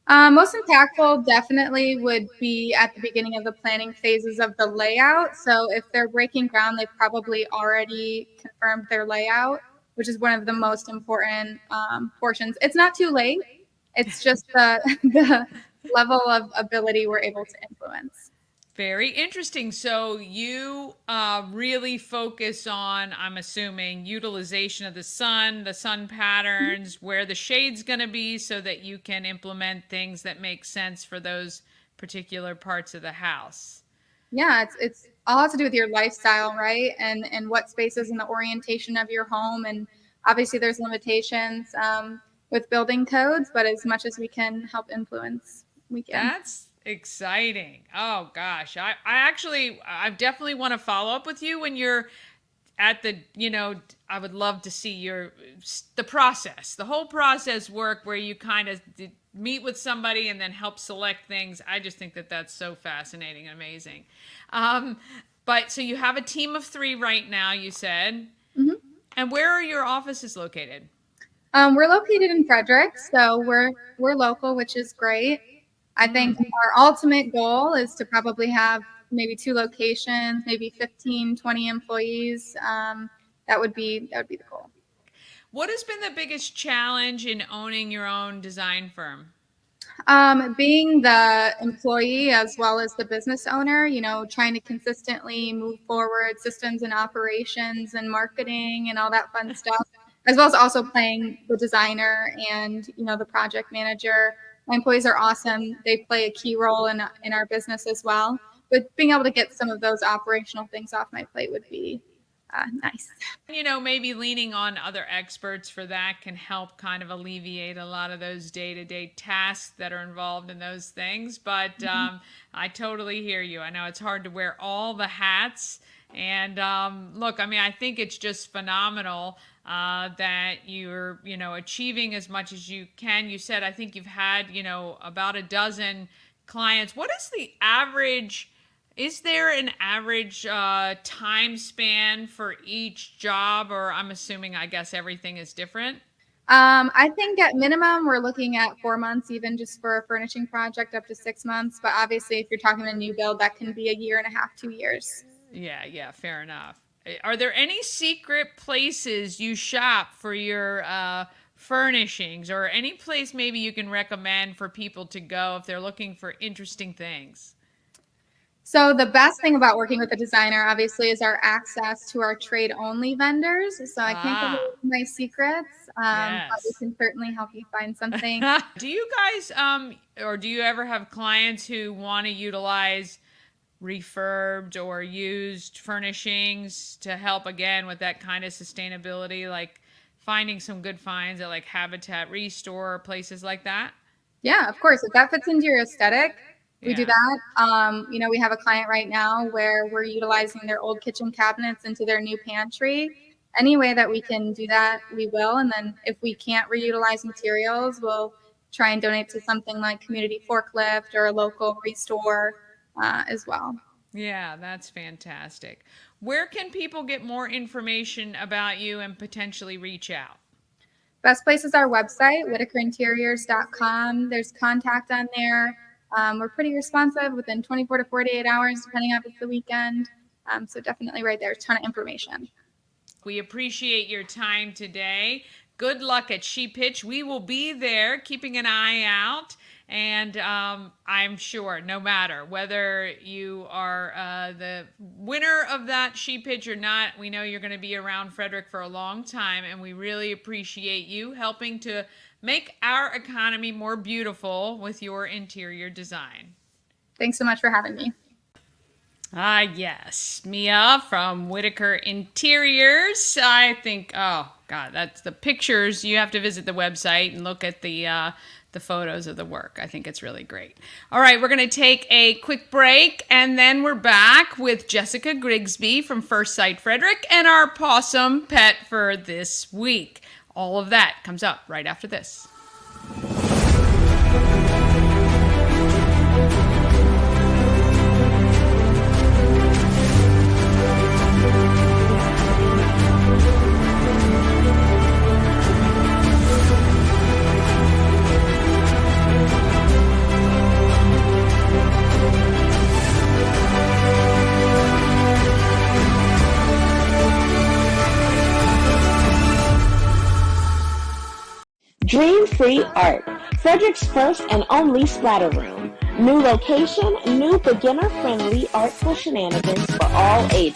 Most impactful definitely would be at the beginning of the planning phases of the layout. So if they're breaking ground, they've probably already confirmed their layout, which is one of the most important portions. It's not too late. It's just the the level of ability we're able to influence. Very interesting. So you really focus on, I'm assuming, utilization of the sun patterns, where the shade's going to be, so that you can implement things that make sense for those particular parts of the house. Yeah, it's all has to do with your lifestyle, right? And what spaces and the orientation of your home. And obviously, there's limitations with building codes, but as much as we can help influence, we can. That's exciting. Oh gosh. I definitely want to follow up with you when you're at the, I would love to see the whole process work where you kind of meet with somebody and then help select things. I just think that that's so fascinating and amazing. But so you have a team of 3 right now, you said. Mhm. And where are your offices located? We're located in Frederick, so we're local, which is great. I think our ultimate goal is to probably have maybe 2 locations, maybe 15, 20 employees. That would be the goal. What has been the biggest challenge in owning your own design firm? Being the employee as well as the business owner, trying to consistently move forward systems and operations and marketing and all that fun stuff, as well as also playing the designer and, the project manager. My employees are awesome. They play a key role in our business as well. But being able to get some of those operational things off my plate would be nice. Maybe leaning on other experts for that can help kind of alleviate a lot of those day-to-day tasks that are involved in those things. But I totally hear you. I know it's hard to wear all the hats. And look, I mean, I think it's just phenomenal that you're, achieving as much as you can. You said, I think you've had, about a dozen clients. What is the average? Is there an average time span for each job, or I'm assuming, I guess everything is different? I think at minimum, we're looking at 4 months, even just for a furnishing project, up to 6 months. But obviously, if you're talking a new build, that can be a year and a half, 2 years. Yeah, fair enough. Are there any secret places you shop for your furnishings, or any place maybe you can recommend for people to go if they're looking for interesting things? So the best thing about working with a designer, obviously, is our access to our trade-only vendors. So I can't give away my secrets, but we can certainly help you find something. Do you guys, or do you ever have clients who want to utilize refurbed or used furnishings to help again with that kind of sustainability, like finding some good finds at like Habitat Restore or places like that? Yeah, of course. If that fits into your aesthetic, we do that. We have a client right now where we're utilizing their old kitchen cabinets into their new pantry. Any way that we can do that, we will. And then if we can't reutilize materials, we'll try and donate to something like Community Forklift or a local restore as well. Yeah, that's fantastic. Where can people get more information about you and potentially reach out? Best place is our website, whitakerinteriors.com. There's contact on there. We're pretty responsive within 24 to 48 hours, depending on if it's the weekend. So definitely right there, a ton of information. We appreciate your time today. Good luck at She Pitch. We will be there keeping an eye out. And I'm sure no matter whether you are the winner of that She Pitch or not, we know you're going to be around Frederick for a long time. And we really appreciate you helping to make our economy more beautiful with your interior design. Thanks so much for having me. Yes, Mia from Whitaker Interiors. I think, oh God, that's the pictures. You have to visit the website and look at the photos of the work. I think it's really great. All right, we're going to take a quick break, and then we're back with Jessica Grigsby from Sight Frederick and our Pawsome pet for this week. All of that comes up right after this. Dream Free Art, Frederick's first and only splatter room. New location, new beginner-friendly artful shenanigans for all ages.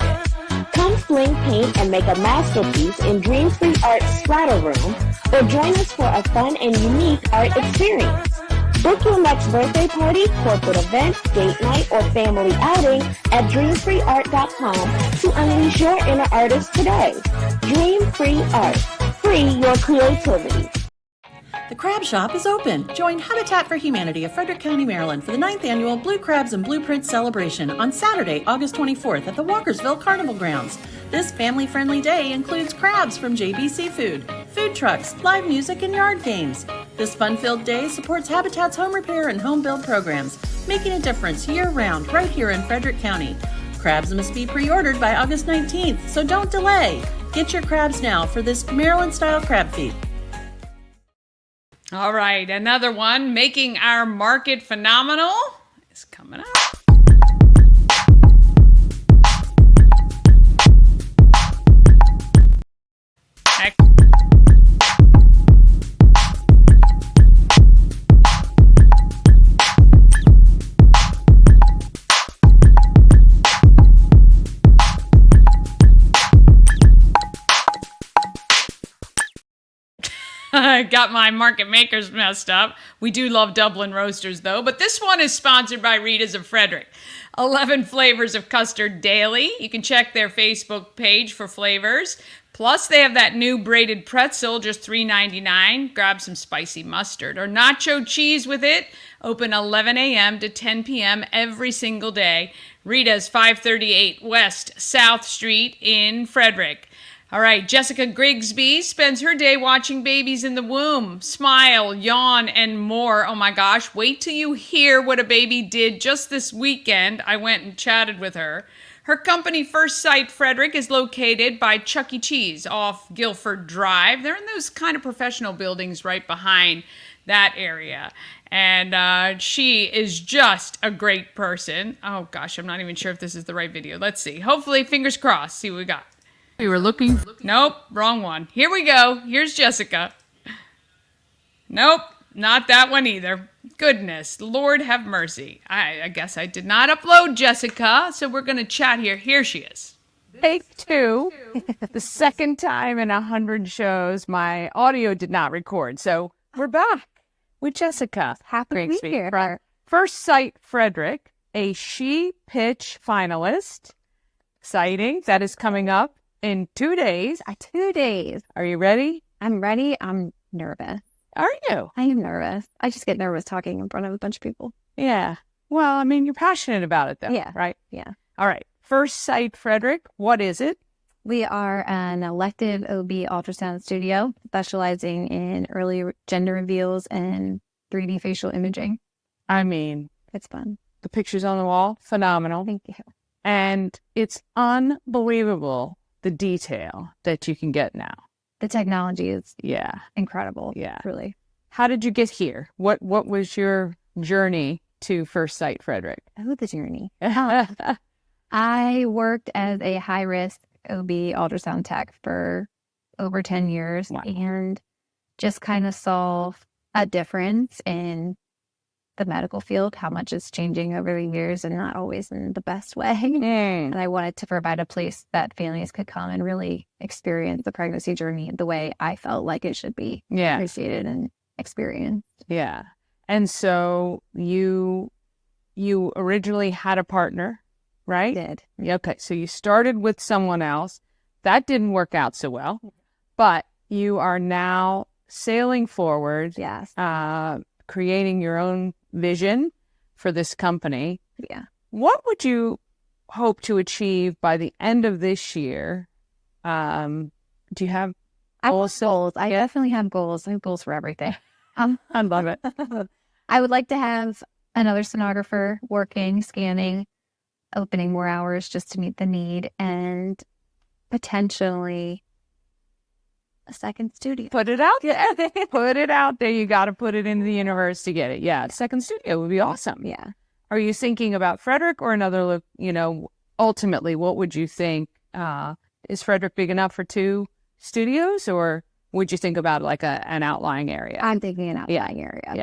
Come sling paint and make a masterpiece in Dream Free Art's splatter room, or join us for a fun and unique art experience. Book your next birthday party, corporate event, date night, or family outing at dreamfreeart.com to unleash your inner artist today. Dream Free Art. Free your creativity. The Crab Shop is open. Join Habitat for Humanity of Frederick County, Maryland for the 9th Annual Blue Crabs and Blueprint Celebration on Saturday, August 24th at the Walkersville Carnival Grounds. This family-friendly day includes crabs from JB Seafood, food trucks, live music, and yard games. This fun-filled day supports Habitat's home repair and home build programs, making a difference year-round right here in Frederick County. Crabs must be pre-ordered by August 19th, so don't delay. Get your crabs now for this Maryland-style crab feed. All right, another one, making our market phenomenal, is coming up. I got my market makers messed up. We do love Dublin roasters, though. But this one is sponsored by Rita's of Frederick. 11 flavors of custard daily. You can check their Facebook page for flavors. Plus, they have that new braided pretzel, just $3.99. Grab some spicy mustard or nacho cheese with it. Open 11 a.m. to 10 p.m. every single day. Rita's 538 West South Street in Frederick. All right, Jessica Grigsby spends her day watching babies in the womb, smile, yawn, and more. Oh my gosh, wait till you hear what a baby did just this weekend. I went and chatted with her. Her company, Sight Frederick, is located by Chuck E. Cheese off Guilford Drive. They're in those kind of professional buildings right behind that area. And she is just a great person. Oh gosh, I'm not even sure if this is the right video. Let's see. Hopefully, fingers crossed, see what we got. We were looking. Nope, wrong one. Here we go. Here's Jessica. Nope, not that one either. Goodness, Lord have mercy. I guess I did not upload Jessica, so we're going to chat here. Here she is. Take 2. The second time in 100 shows, my audio did not record. So we're back with Jessica. Happy to be here. From First Sight Frederick, a she pitch finalist. Exciting. That is coming up in 2 days. 2 days. Are you ready? I'm ready. I'm nervous. Are you? I am nervous. I just get nervous talking in front of a bunch of people. Yeah. Well, I mean, you're passionate about it, though. Yeah. Right? Yeah. All right. First Sight Frederick, what is it? We are an elective OB ultrasound studio specializing in early gender reveals and 3D facial imaging. I mean, it's fun. The pictures on the wall, phenomenal. Thank you. And it's unbelievable the detail that you can get now. The technology is incredible. Yeah. Really. How did you get here? What was your journey to First Sight Frederick? Oh, the journey. I worked as a high-risk OB ultrasound tech for over 10 years and just kind of saw a difference in the medical field, how much it's changing over the years and not always in the best way. And I wanted to provide a place that families could come and really experience the pregnancy journey the way I felt like it should be appreciated and experienced. Yeah. And so you originally had a partner, right? Did. Okay. So you started with someone else. That didn't work out so well, but you are now sailing forward. Yes. Creating your own vision for this company. Yeah. What would you hope to achieve by the end of this year? Do you have goals? I definitely have goals. I have goals for everything. I love it. I would like to have another sonographer working, scanning, opening more hours just to meet the need, and potentially a second studio. Put it out there. Put it out there. You got to put it into the universe to get it. Yeah. Second studio would be awesome. Yeah. Are you thinking about Frederick or another, ultimately, what would you think? Is Frederick big enough for 2 studios, or would you think about like an outlying area? I'm thinking an outlying area.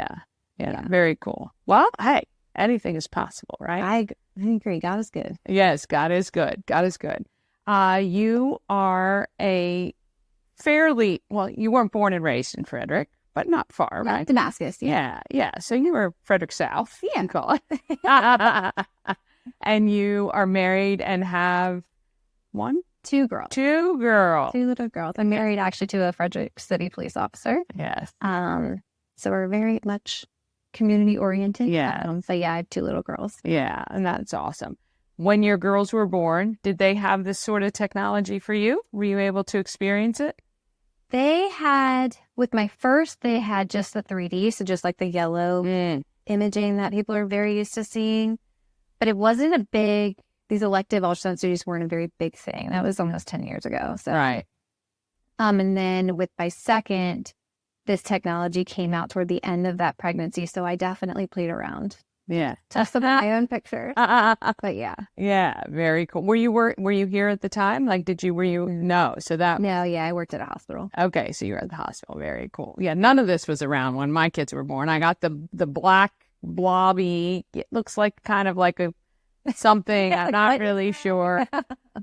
Yeah. Very cool. Well, hey, anything is possible, right? I agree. God is good. Yes, God is good. God is good. You are a you weren't born and raised in Frederick, but not far, right? Damascus. Yeah. So you were Frederick South. Yeah. Call it. And you are married and have 2 girls. 2 girls. 2 little girls. I'm married actually to a Frederick City police officer. Yes. So we're very much community oriented. Yeah. So I have 2 little girls. Yeah, and that's awesome. When your girls were born, did they have this sort of technology for you? Were you able to experience it? They had, with my first, they had just the 3D, so just like the yellow imaging that people are very used to seeing. But it wasn't these elective ultrasound studios weren't a very big thing. That was almost 10 years ago. So. Right. And then with my second, this technology came out toward the end of that pregnancy, so I definitely played around. Yeah. Tested my own pictures. But yeah. Yeah, very cool. Were you here at the time? Like, no. So that. No, yeah, I worked at a hospital. Okay, so you were at the hospital. Very cool. Yeah, none of this was around when my kids were born. I got the black blobby. It looks like kind of like a something. I'm not really sure.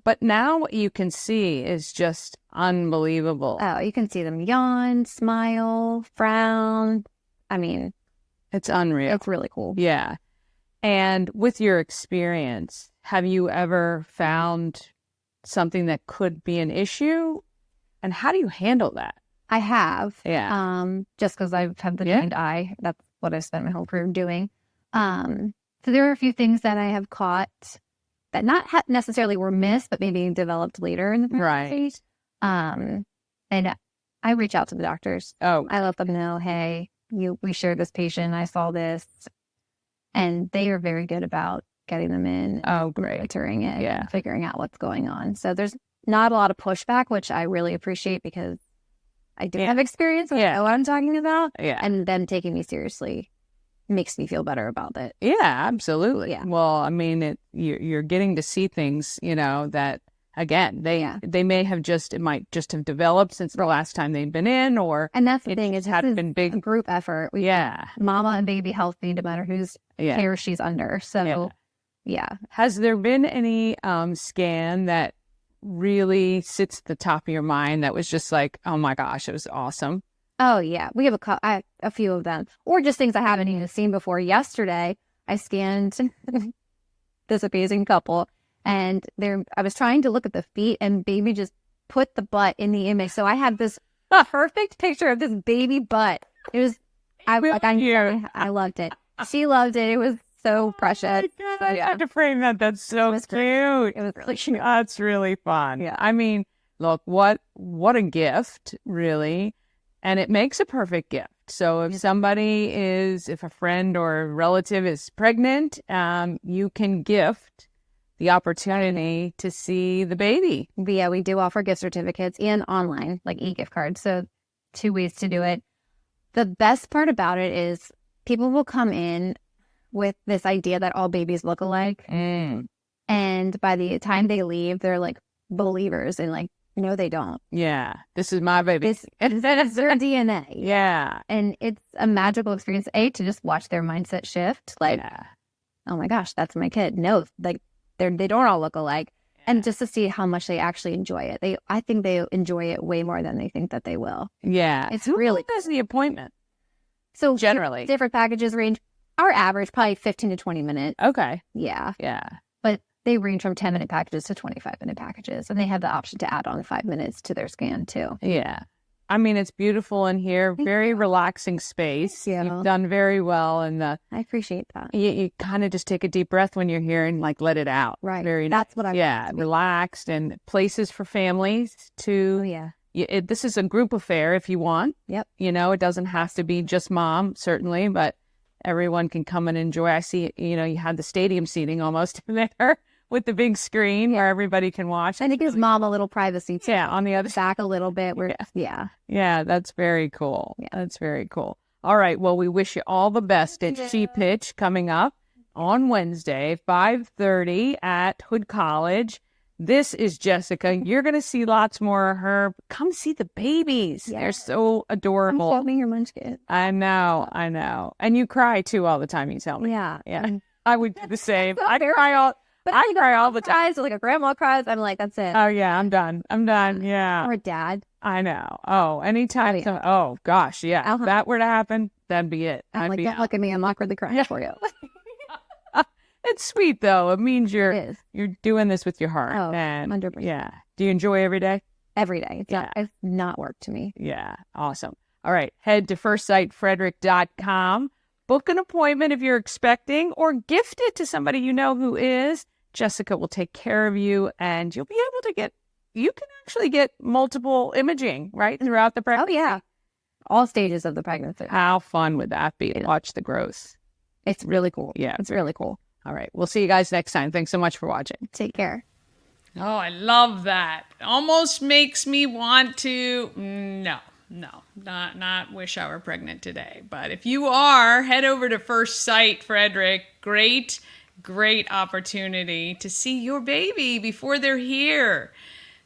But now what you can see is just unbelievable. Oh, you can see them yawn, smile, frown. I mean, it's unreal. It's really cool. Yeah. And with your experience, have you ever found something that could be an issue? And how do you handle that? I have. Yeah. Just because I've had the trained eye. That's what I spent my whole career doing. So there are a few things that I have caught that not necessarily were missed, but maybe developed later in the pregnancy. Right. And I reach out to the doctors. Oh. I let them know, hey, we shared this patient. I saw this. And they are very good about getting them in. Oh, great. Monitoring it. Yeah. And figuring out what's going on. So there's not a lot of pushback, which I really appreciate because I do have experience. I know what I'm talking about. Yeah. And them taking me seriously makes me feel better about it. Yeah, absolutely. Yeah. Well, I mean, you're getting to see things, that again, they may have it might just have developed since the last time they've been in, or and that's the thing, it had been big. A group effort. Mama and baby healthy, no matter whose care she's under. So, Has there been any scan that really sits at the top of your mind that was just like, oh my gosh, it was awesome? Oh yeah, we have a few of them, or just things I haven't even seen before. Yesterday, I scanned this amazing couple, and I was trying to look at the feet, and baby just put the butt in the image. So I have this perfect picture of this baby butt. It was, I loved it. She loved it. It was so precious. Oh my God, I have to frame that. That's so cute. It was really cute. That's really fun. Yeah. I mean, look, what a gift, really. And it makes a perfect gift. So if if a friend or a relative is pregnant, you can gift the opportunity to see the baby. Yeah, we do offer gift certificates and online, like e-gift cards. So 2 ways to do it. The best part about it is people will come in with this idea that all babies look alike. And by the time they leave, they're like believers and like, no, they don't. Yeah. This is my baby. It's their DNA. Yeah. And it's a magical experience, to just watch their mindset shift. Like, oh my gosh, that's my kid. No, like they don't all look alike. And just to see how much they actually enjoy it. I think they enjoy it way more than they think that they will. Yeah. It's Who really does the appointment? So generally different packages range. Our average, probably 15 to 20 minutes. Okay. Yeah. Yeah. But they range from 10-minute packages to 25-minute packages. And they have the option to add on 5 minutes to their scan, too. Yeah. I mean, it's beautiful in here. Very relaxing space. Yeah. You've done very well. And I appreciate that. You kind of just take a deep breath when you're here and like let it out. Right. That's what relaxed, and places for families to. Oh, yeah. This is a group affair if you want. Yep. It doesn't have to be just mom, certainly, but everyone can come and enjoy. I see, you had the stadium seating almost there with the big screen where everybody can watch. And it gives mom a little privacy too. Yeah, on the other back a little bit. Yeah, that's very cool. Yeah. That's very cool. All right, well, we wish you all the best at She Pitch coming up on Wednesday, 5:30 at Hood College. This is Jessica. You're going to see lots more of her. Come see the babies. Yeah. They're so adorable. I'm your munchkin. I know. And you cry too all the time, you tell me. Yeah. I would do the same. I cry all the time. So like a grandma cries, I'm like, that's it. Oh yeah, I'm done. Yeah. Or a dad. I know. Oh, anytime. Oh gosh, yeah. If that were to happen, that'd be it. I'm like, don't look at me. I'm awkwardly crying for you. It's sweet though. It means you're doing this with your heart. Oh, and 100%. Yeah. Do you enjoy every day? Every day. It's not work to me. Yeah. Awesome. All right. Head to firstsightfrederick.com. Book an appointment if you're expecting, or gift it to somebody you know who is. Jessica will take care of you, and you'll be able to you can actually get multiple imaging, right, throughout the pregnancy. Oh, yeah. All stages of the pregnancy. How fun would that be to watch the growth? It's really cool. Yeah. It's really cool. All right. We'll see you guys next time. Thanks so much for watching. Take care. Oh, I love that. Almost makes me want to, not wish I were pregnant today. But if you are, head over to First Sight Frederick. Great opportunity to see your baby before they're here.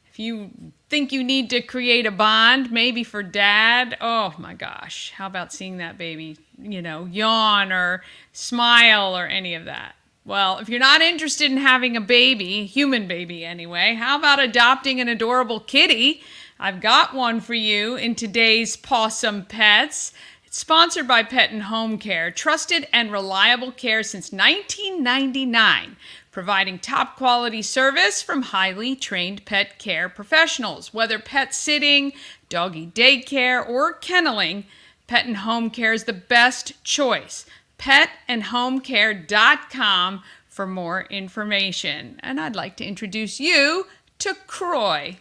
If you think you need to create a bond, maybe for dad, oh my gosh, how about seeing that baby, yawn or smile or any of that? Well, if you're not interested in having a baby, human baby anyway, how about adopting an adorable kitty? I've got one for you in today's Pawsome Pets. It's sponsored by Pet and Home Care, trusted and reliable care since 1999, providing top quality service from highly trained pet care professionals. Whether pet sitting, doggy daycare, or kenneling, Pet and Home Care is the best choice. petandhomecare.com for more information. And I'd like to introduce you to Kroy.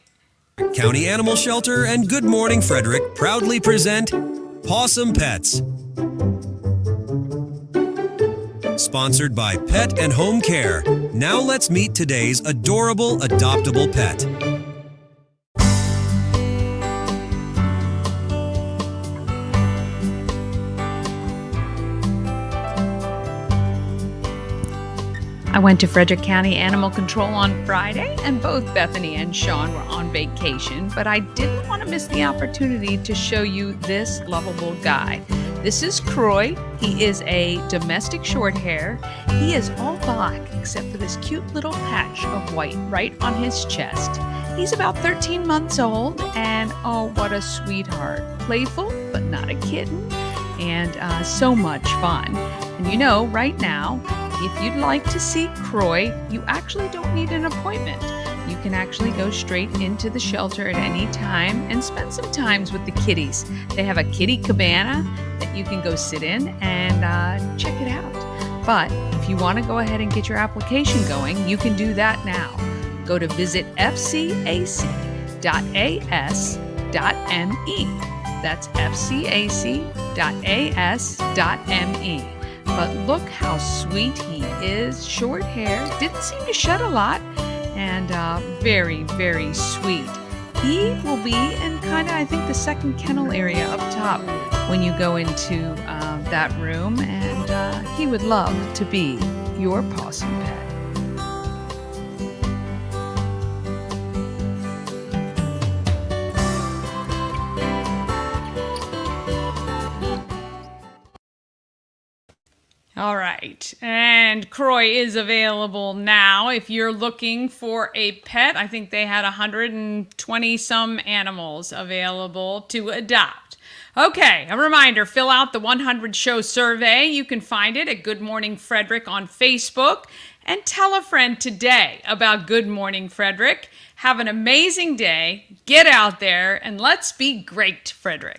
County Animal Shelter and Good Morning Frederick proudly present Pawsome Pets. Sponsored by Pet and Home Care. Now let's meet today's adorable adoptable pet. I went to Frederick County Animal Control on Friday, and both Bethany and Sean were on vacation, but I didn't want to miss the opportunity to show you this lovable guy. This is Kroy. He is a domestic short hair. He is all black except for this cute little patch of white right on his chest. He's about 13 months old, and oh, what a sweetheart. Playful, but not a kitten, and so much fun. And you know, right now, if you'd like to see Kroy, you actually don't need an appointment. You can actually go straight into the shelter at any time and spend some time with the kitties. They have a kitty cabana that you can go sit in and check it out. But if you want to go ahead and get your application going, you can do that now. Go to visit fcac.as.me. That's fcac.as.me. But look how sweet he is. Short hair, didn't seem to shed a lot, and very, very sweet. He will be in kind of, I think, the second kennel area up top when you go into that room, and he would love to be your possum pet. All right, and Kroy is available now. If you're looking for a pet, I think they had 120 some animals available to adopt. Okay, a reminder, fill out the 100 Show survey. You can find it at Good Morning Frederick on Facebook. And tell a friend today about Good Morning Frederick. Have an amazing day. Get out there and let's be great, Frederick.